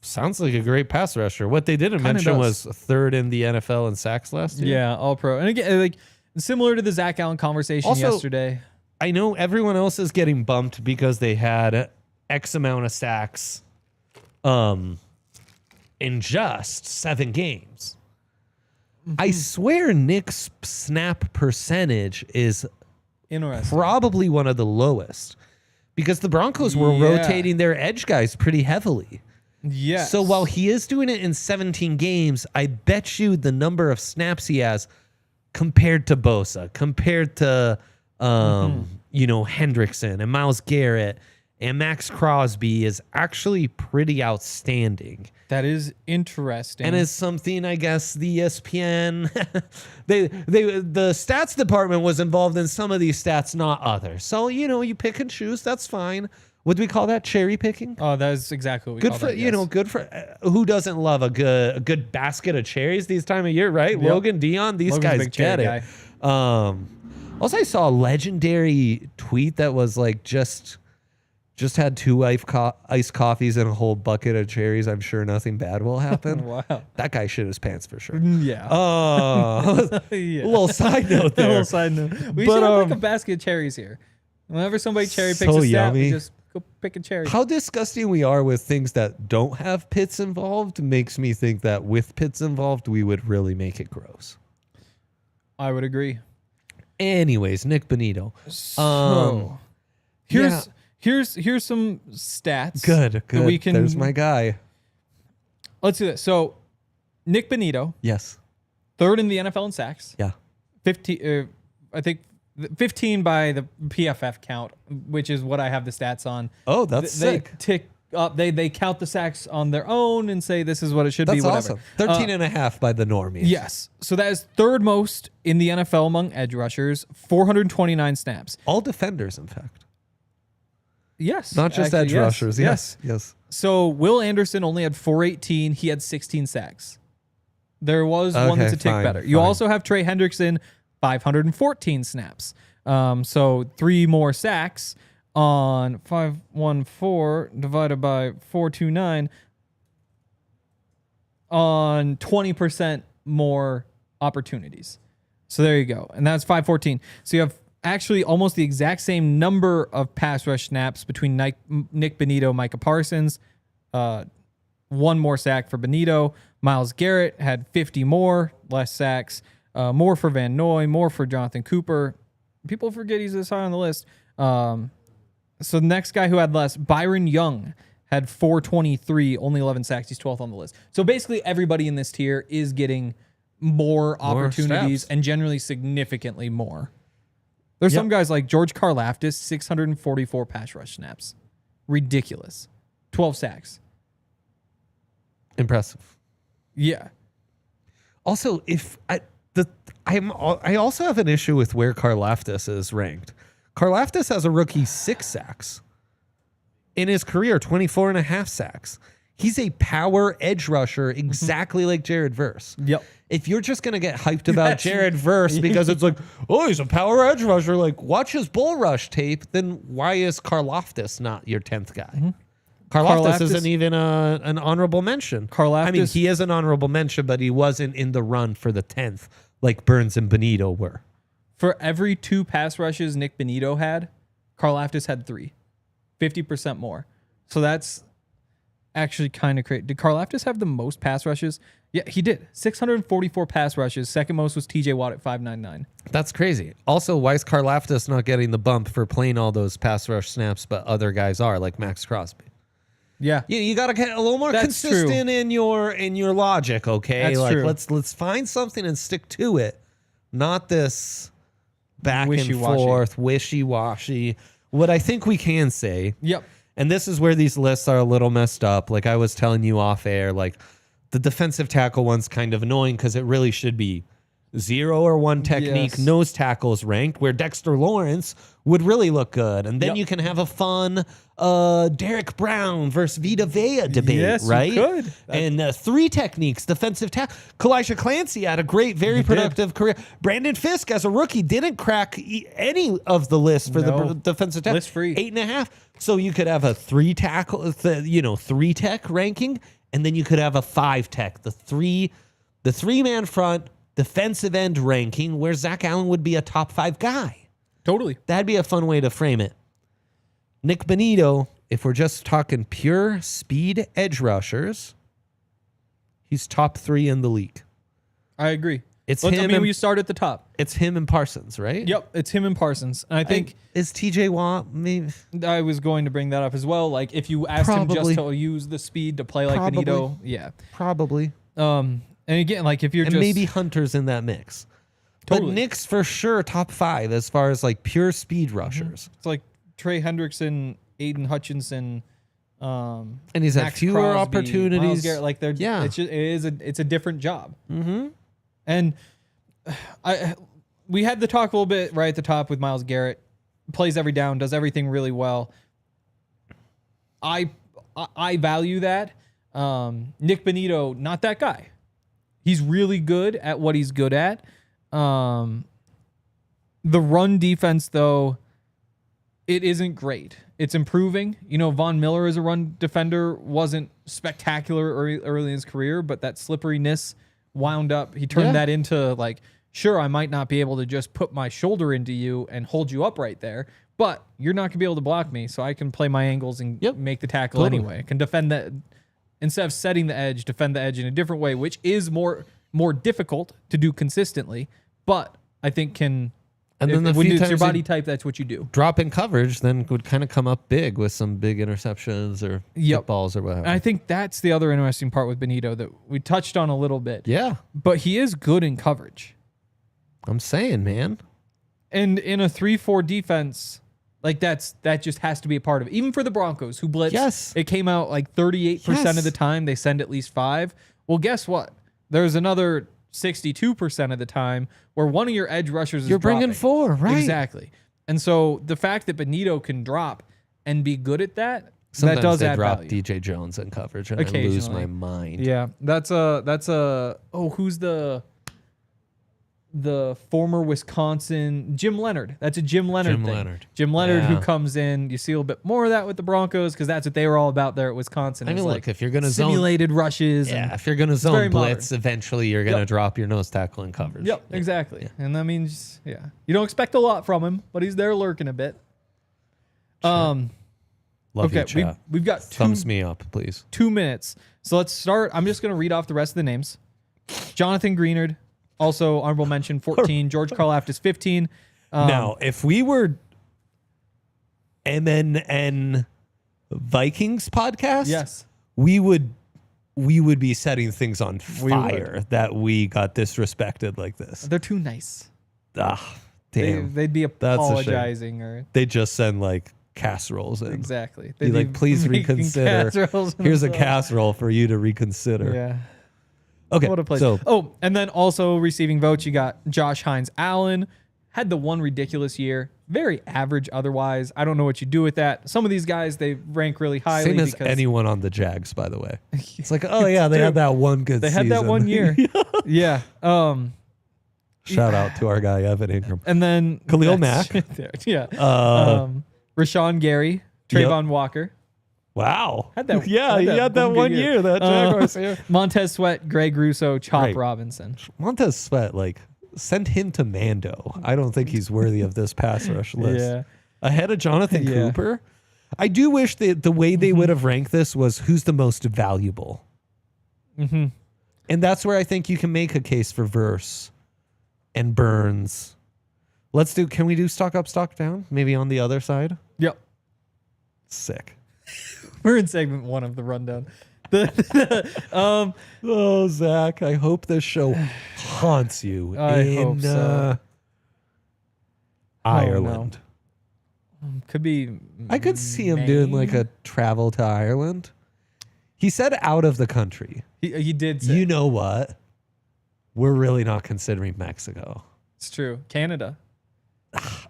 Sounds like a great pass rusher. What they didn't mention was third in the NFL in sacks last year. Yeah, all pro. And again, like... Similar to the Zach Allen conversation yesterday. I know everyone else is getting bumped because they had X amount of sacks in just 7 games. I swear Nick's snap percentage is probably one of the lowest because the Broncos were rotating their edge guys pretty heavily. Yes. So while he is doing it in 17 games, I bet you the number of snaps he has compared to Bosa, compared to Hendrickson and Myles Garrett and Max Crosby is actually pretty outstanding. That is interesting. And is something, I guess, the ESPN, the stats department was involved in some of these stats, not others. So, you pick and choose. That's fine. Would we call that cherry picking? Oh, that's exactly what we call that. Good for who doesn't love a good basket of cherries these time of year, right? Yep. Logan, Dion, these Logan's guys get it. Also, I saw a legendary tweet that was like just had 2 iced coffees and a whole bucket of cherries. I'm sure nothing bad will happen. Wow. That guy shit his pants for sure. Yeah. Yeah. A little side note there. A little side note. We should have like a basket of cherries here. Whenever somebody cherry picks a snap, we just go pick a cherry. How disgusting we are with things that don't have pits involved makes me think that with pits involved, we would really make it gross. I would agree. Anyways, Nik Bonitto. So, here's some stats. Good. There's my guy. Let's do this. So, Nik Bonitto. Yes. 3rd in the NFL in sacks. Yeah. 15. I think 15 by the PFF count, which is what I have the stats on. Oh, that's sick. They tick up. They count the sacks on their own and say this is what it should be. That's whatever. Awesome. 13 and a half by the normies. Yes. So that is 3rd most in the NFL among edge rushers. 429 snaps. All defenders, in fact. Yes. Not just edge rushers. Yes. So Will Anderson only had 418. He had 16 sacks. There was one that's a tick better. You also have Trey Hendrickson, 514 snaps. So 3 more sacks on 514 divided by 429 on 20% more opportunities. So there you go. And that's 514. So you have actually almost the exact same number of pass rush snaps between Nik Bonitto, Micah Parsons. 1 more sack for Bonitto. Myles Garrett had 50 more, less sacks. More for Van Noy, more for Jonathon Cooper. People forget he's this high on the list. So the next guy who had less, Byron Young, had 423, only 11 sacks. He's 12th on the list. So basically everybody in this tier is getting more opportunities snaps. And generally significantly more. There's some guys like George Karlaftis, 644 pass rush snaps. Ridiculous. 12 sacks. Impressive. Yeah. Also, I also have an issue with where Karlaftis is ranked. Karlaftis has a rookie 6 sacks. In his career, 24 and a half sacks. He's a power edge rusher, exactly like Jared Verse. Yep. If you're just going to get hyped about Jared Verse because it's like, oh, he's a power edge rusher, like watch his bull rush tape, then why is Karlaftis not your 10th guy? Karlaftis isn't even an honorable mention. I mean, he is an honorable mention, but he wasn't in the run for the 10th like Burns and Bonitto were. For every 2 pass rushes Nik Bonitto had, Karlaftis had 3. 50% more. So that's actually kind of crazy. Did Karlaftis have the most pass rushes? Yeah, he did. 644 pass rushes. Second most was TJ Watt at 599. That's crazy. Also, why is Karlaftis not getting the bump for playing all those pass rush snaps, but other guys are, like Max Crosby? Yeah. You got to get a little more consistent in your logic, okay? That's like true. let's find something and stick to it. Not this back Wishy-washy. and forth, wishy-washy. What I think we can say, Yep. and this is where these lists are a little messed up. Like I was telling you off air, like the defensive tackle one's kind of annoying because it really should be 0 or 1 technique, Yes. nose tackles ranked, where Dexter Lawrence would really look good. And then you can have a fun Derek Brown versus Vita Vea debate, Yes, right? you could. And 3 techniques, defensive tackle. Kalijah Clancy had a great, very productive career. Brandon Fisk, as a rookie, didn't crack any of the list for the defensive tackle. List free. 8.5. So you could have a 3 tackle, 3 tech ranking, and then you could have a 5 tech, the 3-man front defensive end ranking, where Zach Allen would be a top 5 guy. Totally. That'd be a fun way to frame it. Nik Bonitto, if we're just talking pure speed edge rushers, he's top 3 in the league. I agree. It's I him. mean, we start at the top. It's him and Parsons, right? Yep, it's him and Parsons. And I think is TJ Watt maybe? I was going to bring that up as well. Like if you asked him just to use the speed to play like Bonitto, yeah, probably. And again, like if you're maybe Hunter's in that mix. Totally. But Nick's for sure top 5 as far as like pure speed rushers. It's like Trey Hendrickson, Aiden Hutchinson, and he's Max had fewer Crosby, opportunities. Myles Garrett, like they're it's a different job. Mm-hmm. And we had the talk a little bit right at the top with Myles Garrett. Plays every down, does everything really well. I value that. Nik Bonitto, not that guy. He's really good at what he's good at. The run defense, though, it isn't great. It's improving. You know, Von Miller as a run defender wasn't spectacular early in his career, but that slipperiness wound up. He turned that into like, sure, I might not be able to just put my shoulder into you and hold you up right there, but you're not going to be able to block me, so I can play my angles and make the tackle anyway. I can defend that. Instead of setting the edge, defend the edge in a different way, which is more difficult to do consistently, but I think can... And then when it's your body type, that's what you do. Drop in coverage, then would kind of come up big with some big interceptions or balls or whatever. And I think that's the other interesting part with Bonitto that we touched on a little bit. Yeah. But he is good in coverage. I'm saying, man. And in a 3-4 defense, like that just has to be a part of it. Even for the Broncos who blitz, it came out like 38% of the time they send at least 5. Well, guess what? There's another 62% of the time where one of your edge rushers is bringing 4, right? Exactly. And so the fact that Bonitto can drop and be good at that, sometimes that does they add drop value. DJ Jones in coverage and I lose my mind. Yeah, that's who's the former Wisconsin Jim Leonard. That's a Jim Leonard thing. Jim Leonard who comes in. You see a little bit more of that with the Broncos because that's what they were all about there at Wisconsin. I mean, look, if you're going to simulated rushes. Yeah, if you're going to zone blitz, eventually you're going to drop your nose tackle in coverage. Yep, exactly. Yeah. And that means, you don't expect a lot from him, but he's there lurking a bit. Sure. Love you, chat. We've got thumbs me up, please. 2 minutes. So let's start. I'm just going to read off the rest of the names. Jonathon Greenard. Also, honorable mention, 14. George Karlaftis, 15. Now, if we were MNN Vikings podcast, we would be setting things on fire that we got disrespected like this. They're too nice. Ah, damn. They'd be apologizing. Or they just send like casseroles in. Exactly. Be like, please reconsider. Here's a casserole for you to reconsider. Yeah. Okay. And then also receiving votes, you got Josh Hines Allen. Had the one ridiculous year. Very average otherwise. I don't know what you do with that. Some of these guys, they rank really highly. Same as anyone on the Jags, by the way. It's like, oh yeah, they had that one good season. They had that 1 year. Yeah. Shout out to our guy, Evan Ingram. And then Khalil Mack. Yeah. Rashawn Gary. Trayvon Walker. Wow. Had that, he had that 1 year. That Jaguars year. Montez Sweat, Greg Russo, Chop Robinson. Montez Sweat, send him to Mando. I don't think he's worthy of this pass rush list. Yeah. Ahead of Jonathon Cooper. I do wish that the way they would have ranked this was who's the most valuable. Mm-hmm. And that's where I think you can make a case for Verse and Burns. Can we do stock up, stock down? Maybe on the other side? Yep. Sick. We're in segment 1 of the rundown. Oh, Zach, I hope this show haunts you hope so. Ireland. Could be. I could see him doing a travel to Ireland. He said out of the country. He did say. You know what? We're really not considering Mexico. It's true. Canada.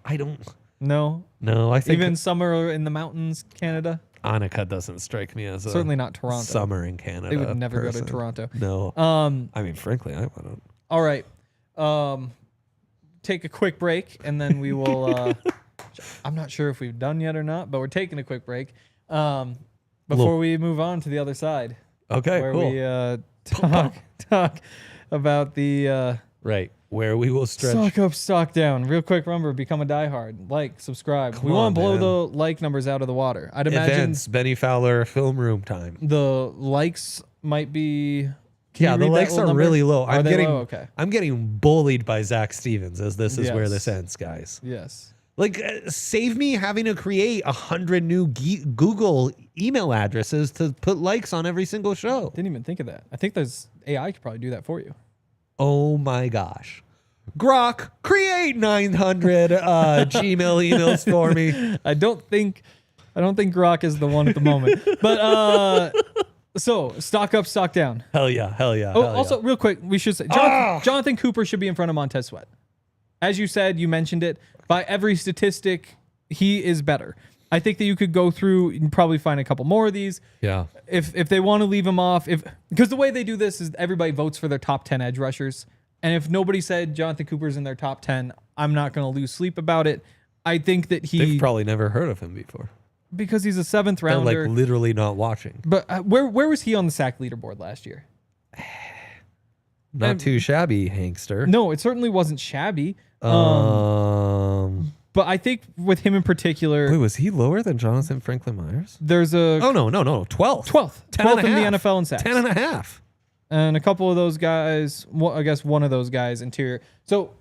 I don't. No, I think even summer in the mountains, Canada. Annika doesn't strike me as certainly not Toronto. Summer in Canada. They would never go to Toronto. No. I mean, frankly, I wouldn't. All right. Take a quick break, and then we will. I'm not sure if we've done yet or not, but we're taking a quick break before we move on to the other side. Okay, where cool. we talk about the where we will stretch. Stock up, stock down. Real quick, remember, become a diehard. Like, subscribe. We want to blow the like numbers out of the water. I'd imagine events, Benny Fowler, film room time. The likes might be Yeah, the likes are really low. Are they low? Okay. I'm getting bullied by Zach Stevens as this is where this ends, guys. Yes. Like, save me having to create 100 new Google email addresses to put likes on every single show. Didn't even think of that. I think there's AI could probably do that for you. Oh my gosh. Grok, create 900 Gmail emails for me. I don't think Grok is the one at the moment. But so stock up, stock down. Hell yeah. Also, real quick, we should say Jonathon Cooper should be in front of Montez Sweat. As you said, you mentioned it. By every statistic, he is better. I think that you could go through and probably find a couple more of these. Yeah. If they want to leave him off, because the way they do this is everybody votes for their top 10 edge rushers. And if nobody said Jonathon Cooper's in their top 10, I'm not going to lose sleep about it. I think that they've probably never heard of him before. Because he's a 7th rounder. They're like literally not watching. But where was he on the sack leaderboard last year? Not too shabby, Hankster. No, it certainly wasn't shabby. But I think with him in particular... Wait, was he lower than Jonathan Franklin Myers? There's a... Oh, no. 12th. 12th in the NFL in sacks. 10.5. And a couple of those guys, I guess one of those guys interior. So,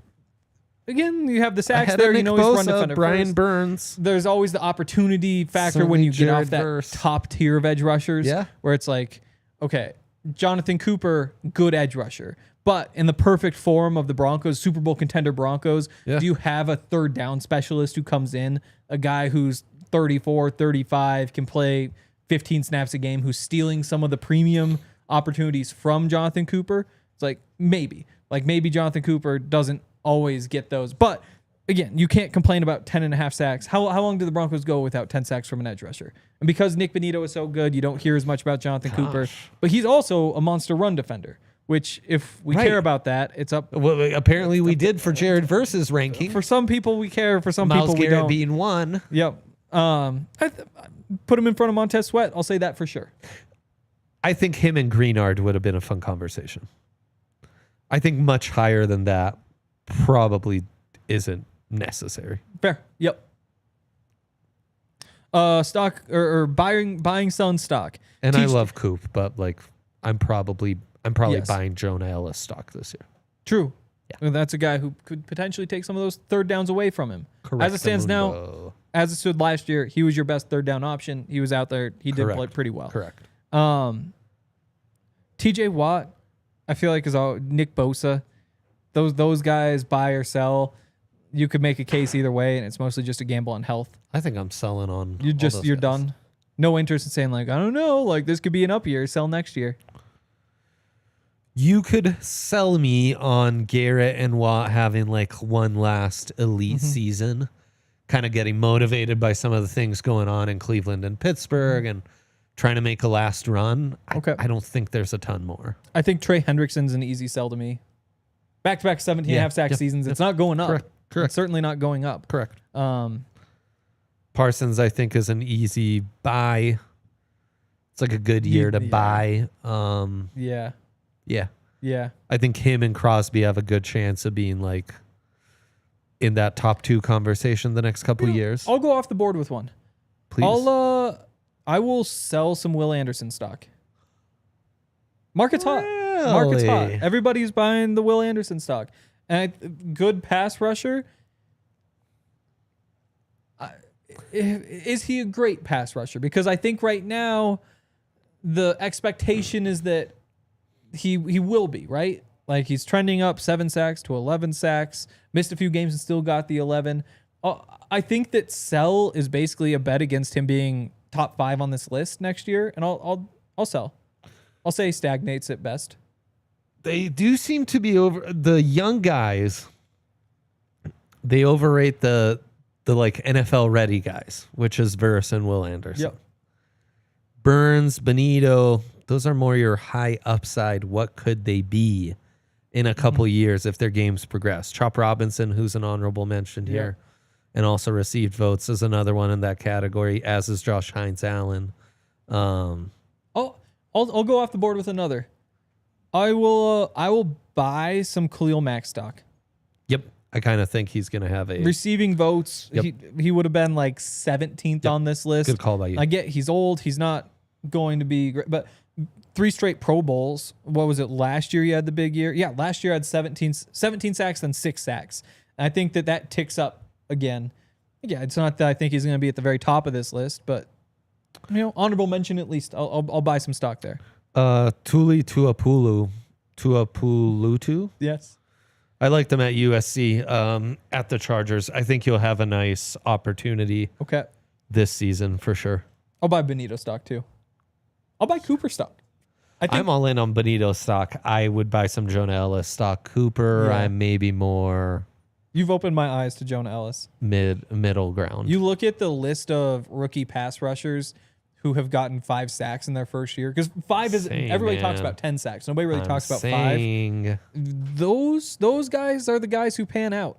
again, you have the sacks there. Nik You know he's run defender Brian first. Burns. There's always the opportunity factor when you get off that top tier of edge rushers. Yeah. Where it's like, okay, Jonathon Cooper, good edge rusher. But in the perfect form of the Broncos, Super Bowl contender Broncos, do you have a third down specialist who comes in, a guy who's 34, 35, can play 15 snaps a game, who's stealing some of the premium opportunities from Jonathon Cooper? It's like, maybe. Like, maybe Jonathon Cooper doesn't always get those. But, again, you can't complain about 10.5 sacks. How long do the Broncos go without 10 sacks from an edge rusher? And because Nik Bonitto is so good, you don't hear as much about Jonathon Cooper. But he's also a monster run defender. Which, if we care about that, it's up. Well, apparently we did for Jared versus ranking. For some people, we care. For some Myles people, we Garrett don't. being one. Yep. Put him in front of Montez Sweat. I'll say that for sure. I think him and Greenard would have been a fun conversation. I think much higher than that probably isn't necessary. Fair. Yep. Stock or buying selling stock. And I love Coop, but like I'm probably buying Jonah Ellis stock this year. True. Yeah. Well, that's a guy who could potentially take some of those third downs away from him. Correct. As it stands now, as it stood last year, he was your best third down option. He was out there. He did play pretty well. Correct. TJ Watt, I feel like is all Nick Bosa. Those guys buy or sell. You could make a case either way, and it's mostly just a gamble on health. I think I'm selling on. You're done. No interest in saying like, I don't know, like this could be an up year. Sell next year. You could sell me on Garrett and Watt having like one last elite season, kind of getting motivated by some of the things going on in Cleveland and Pittsburgh and trying to make a last run. Okay. I don't think there's a ton more. I think Trey Hendrickson's an easy sell to me. Back-to-back 17.5 sack seasons. It's not going up. Correct. It's certainly not going up. Correct. Parsons, I think, is an easy buy. It's like a good year to buy. Yeah. Yeah. I think him and Crosby have a good chance of being like in that top 2 conversation the next couple of years. I'll go off the board with one. Please. I will sell some Will Anderson stock. Market's hot. Really? Market's hot. Everybody's buying the Will Anderson stock. And good pass rusher. Is he a great pass rusher? Because I think right now the expectation is that he will be, right? Like he's trending up 7 sacks to 11 sacks, missed a few games and still got the 11. I think that sell is basically a bet against him being top 5 on this list next year, and I'll sell. I'll say stagnates at best. They do seem to be over the young guys. They overrate the like NFL ready guys, which is Verse and Will Anderson. Yep. Burns, Bonitto, those are more your high upside. What could they be in a couple years if their games progress? Chop Robinson, who's an honorable mention here, and also received votes, is another one in that category, as is Josh Hines-Allen. I'll go off the board with another. I will buy some Khalil Mack stock. Yep. I kind of think he's going to have a receiving votes. Yep. He would have been like 17th on this list. Good call by you. I get he's old. He's not going to be great, but 3 straight Pro Bowls. What was it? Last year you had the big year. Yeah, last year I had 17 sacks, then 6 sacks. And I think that ticks up again. Yeah, it's not that I think he's going to be at the very top of this list, but honorable mention at least. I'll buy some stock there. Tuli Tuapulutu. Yes. I like them at USC. At the Chargers, I think you'll have a nice opportunity. Okay. This season for sure. I'll buy Bonitto stock too. I'll buy Cooper stock. I'm all in on Bonitto stock. I would buy some Jonah Ellis stock. Cooper, yeah. I'm maybe more. You've opened my eyes to Jonah Ellis. Middle ground. You look at the list of rookie pass rushers who have gotten 5 sacks in their first year, because 5 is everybody talks about 10 sacks. Nobody really talks about 5. Those guys are the guys who pan out.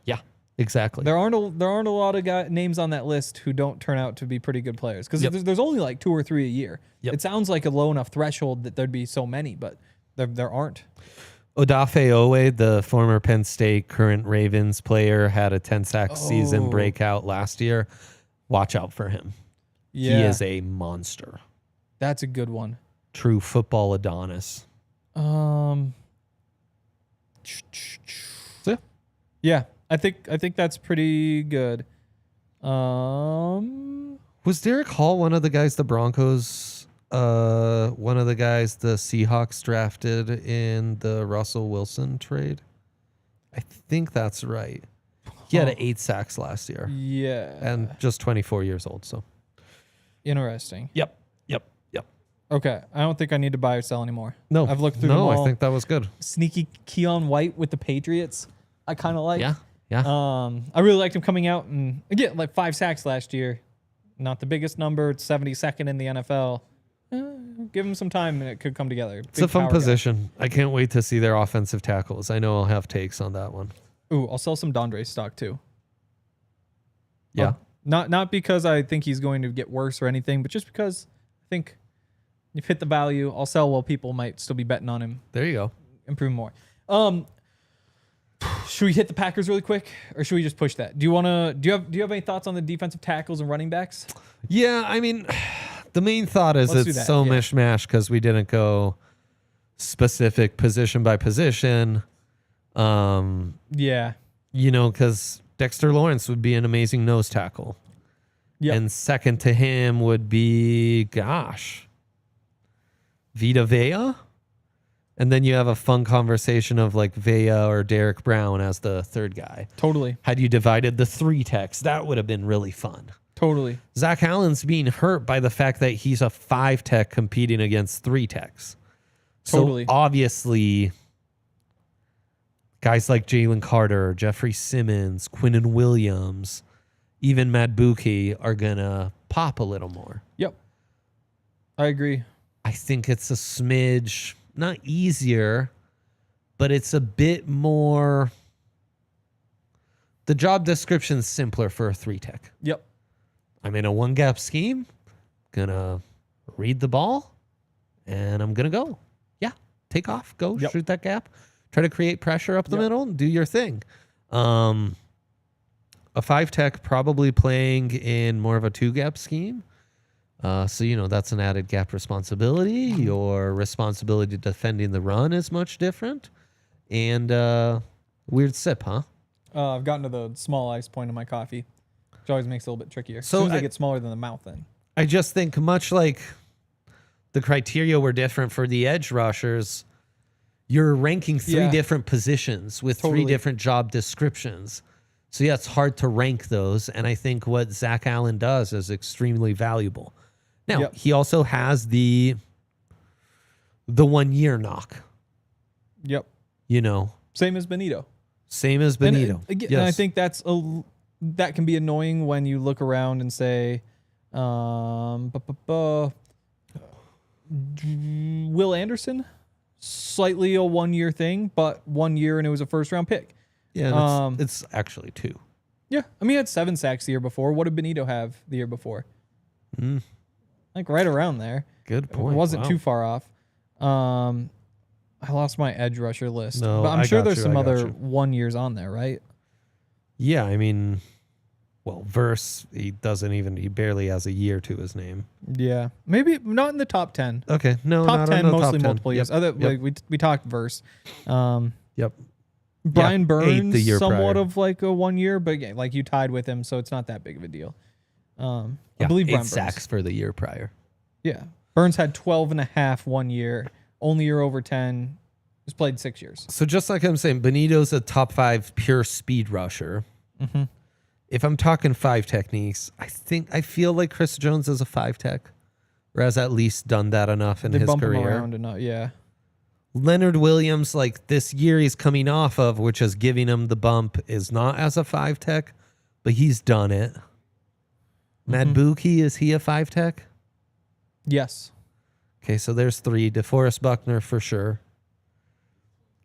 Yeah, exactly. There aren't a lot of names on that list who don't turn out to be pretty good players, because there's only like 2 or 3 a year. Yep. It sounds like a low enough threshold that there'd be so many, but there aren't. Odafe Owe, the former Penn State, current Ravens player, had a 10-sack season breakout last year. Watch out for him. Yeah. He is a monster. That's a good one. True football Adonis. Yeah, I think that's pretty good. Was Derek Hall one of the guys the Broncos, one of the guys the Seahawks drafted in the Russell Wilson trade? I think that's right. He had 8 sacks last year. Yeah. And just 24 years old, so. Interesting. Yep. Okay, I don't think I need to buy or sell anymore. No. I've looked through them all. I think that was good. Sneaky Keon White with the Patriots, I kind of like. Yeah. I really liked him coming out, and again, like 5 sacks last year. Not the biggest number. It's 72nd in the NFL. Give him some time, and it could come together. It's a fun position. I can't wait to see their offensive tackles. I know I'll have takes on that one. Ooh, I'll sell some Dondre stock too. Yeah. Not because I think he's going to get worse or anything, but just because I think you've hit the value. I'll sell while people might still be betting on him. There you go. Improve more. Should we hit the Packers really quick, or should we just push that? Do you have any thoughts on the defensive tackles and running backs? Yeah, I mean, the main thought is it's so mishmash because we didn't go specific position by position. Yeah. Because Dexter Lawrence would be an amazing nose tackle. Yep. And second to him would be, Vita Vea. And then you have a fun conversation of like Vea or Derek Brown as the third guy. Totally. Had you divided the 3 techs, that would have been really fun. Totally. Zach Allen's being hurt by the fact that he's a 5 tech competing against 3 techs. Totally. So obviously, guys like Jalen Carter, Jeffrey Simmons, Quinnen Williams, even Matt Buki are going to pop a little more. Yep. I agree. I think it's a smidge, not easier, but it's a bit more. The job description's simpler for a 3 tech. Yep. I'm in a 1-gap scheme, gonna read the ball, and I'm gonna go. Yeah, take off, go shoot that gap, try to create pressure up the middle, and do your thing. A 5 tech probably playing in more of a 2-gap scheme. So, that's an added gap responsibility. Your responsibility defending the run is much different. And weird sip, huh? I've gotten to the small ice point in my coffee, which always makes it a little bit trickier. So as soon as they get smaller than the mouth, then. I just think much like the criteria were different for the edge rushers, you're ranking 3 different positions with 3 different job descriptions. So, it's hard to rank those. And I think what Zach Allen does is extremely valuable. Now, he also has the 1-year knock. Yep. Same as Bonitto. And I think that can be annoying when you look around and say, Will Anderson, slightly a 1-year thing, but 1 year and it was a first-round pick. Yeah, it's actually 2. Yeah, I mean, he had 7 sacks the year before. What did Bonitto have the year before? Like right around there. Good point. It wasn't too far off. I lost my edge rusher list. No, but I'm sure there's some other 1 years on there, right? Yeah, I mean, Verse, he barely has a year to his name. Yeah, maybe not in the top 10. Okay, no, top not 10 on the mostly top 10. multiple years. Like we talked verse. Yep. Brian Burns, the year somewhat prior. of like a 1 year, but again, like you tied with him, so it's not that big of a deal. I believe Brian 8 sacks for the year prior. Yeah, Burns had 12.5 1 year, only year over 10. He's played 6 years. So just like I'm saying, Bonitto's a top 5 pure speed rusher. Mm-hmm. If I'm talking 5 techniques, I feel like Chris Jones is a 5 tech, or has at least done that enough in his bump career. him around enough, yeah. Leonard Williams, like this year he's coming off of, which is giving him the bump, is not as a 5 tech, but he's done it. Matt Buki, is he a 5 tech? Yes. Okay, so there's 3. DeForest Buckner for sure.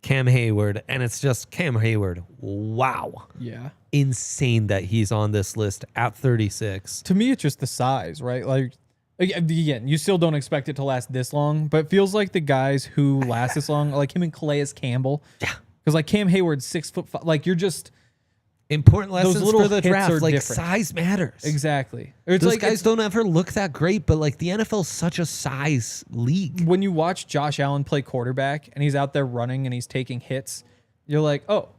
Cam Hayward, and it's just Cam Hayward. Wow. Yeah. Insane that he's on this list at 36. To me, it's just the size, right? Like, again, you still don't expect it to last this long, but it feels like the guys who last this long, like him and Calais Campbell. Yeah. Because like Cam Hayward's 6'5", like you're just important lessons those little for the hits draft. are Like different. size matters. Exactly. It's Those like guys don't ever look that great, but like the NFL's such a size league. when you watch Josh Allen play quarterback and he's out there running and he's taking hits, you're like, oh,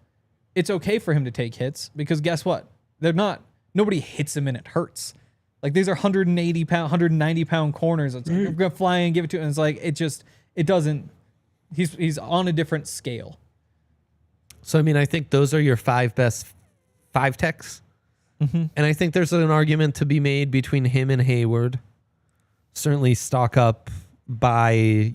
it's okay for him to take hits because guess what? Nobody hits him and it hurts. Like these are 180 pound, 190 pound corners. It's like, I'm gonna fly and give it to him. And it's like it doesn't. He's on a different scale. So I mean, I think those are your 5 best 5 techs, and I think there's an argument to be made between him and Hayward. Certainly, stock up, buy,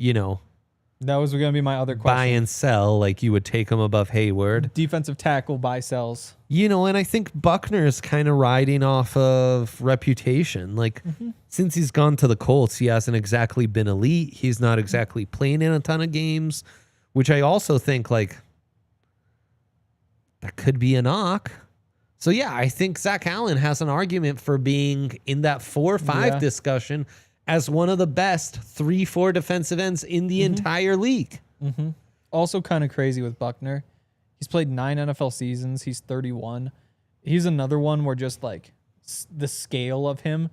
That was going to be my other question. buy and sell. Like you would take him above Hayward. Defensive tackle buy sells. And I think Buckner is kind of riding off of reputation. Like since he's gone to the Colts, he hasn't exactly been elite. He's not exactly playing in a ton of games, which I also think like that could be a knock. So yeah, I think Zach Allen has an argument for being in that 4 or 5 discussion as one of the best 3-4 defensive ends in the entire league. Also kind of crazy with Buckner. He's played 9 NFL seasons. He's 31. He's another one where just like the scale of him,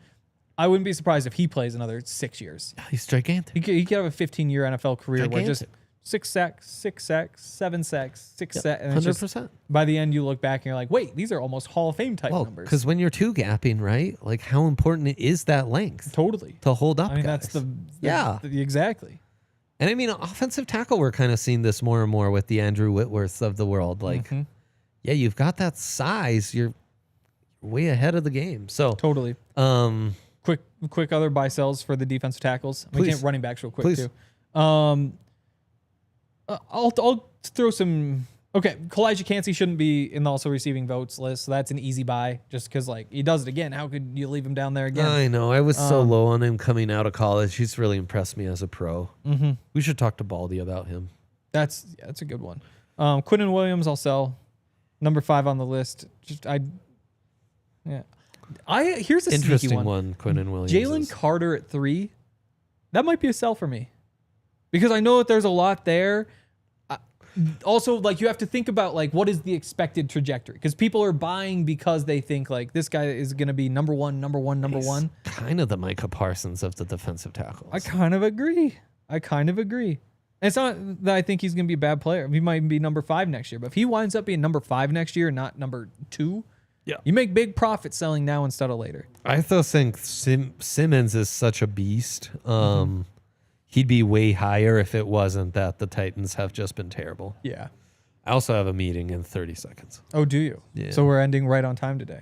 I wouldn't be surprised if he plays another 6 years. He's gigantic. He could have a 15-year NFL career where just Gigantic. 6 sacks, 7 sacks, 6 sacks. And it's 100%. just, by the end, you look back and you're like, wait, these are almost Hall of Fame type numbers. Because when you're 2-gapping, right? Like how important is that length Totally. to hold up? I mean, guys? that's exactly. And I mean, offensive tackle, we're kind of seeing this more and more with the Andrew Whitworths of the world. Like, yeah, you've got that size. You're way ahead of the game. So Totally. Quick other buy sells for the defensive tackles. We can't running backs real quick too. I'll throw some. Okay, Kalijah Cansey shouldn't be in the also receiving votes list, so that's an easy buy. Just because like he does it again, how could you leave him down there again? I know. I was so low on him coming out of college. He's really impressed me as a pro. We should talk to Baldy about him. That's a good one. Quinnen Williams, I'll sell. Number 5 on the list. Here's a Interesting sneaky one. Quinnen Williams. Jalen Carter at 3. That might be a sell for me because I know that there's a lot there. Also, like you have to think about like what is the expected trajectory because people are buying because they think like this guy is going to be number one. Kind of the Micah Parsons of the defensive tackles. I kind of agree. And it's not that I think he's going to be a bad player. He might be number 5 next year, but if he winds up being number 5 next year and not number 2, you make big profit selling now instead of later. I still think Simmons is such a beast. He'd be way higher if it wasn't that the Titans have just been terrible. Yeah. I also have a meeting in 30 seconds. Oh, do you? Yeah. So we're ending right on time today.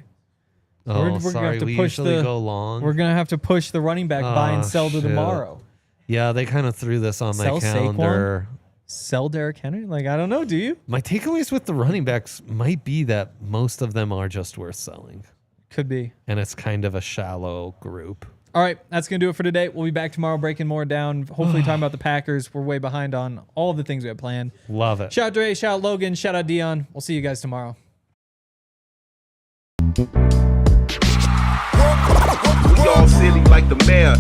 We're sorry. We usually go long. We're going to have to push the running back buy and sell to tomorrow. Yeah, they kind of threw this on my calendar. Sell Derrick Henry? Like, I don't know. Do you? My takeaways with the running backs might be that most of them are just worth selling. Could be. And it's kind of a shallow group. All right, that's going to do it for today. We'll be back tomorrow breaking more down, hopefully talking about the Packers. We're way behind on all of the things we have planned. Love it. Shout out Dre, shout out Logan, shout out Dion. We'll see you guys tomorrow. Y'all silly like the mayor.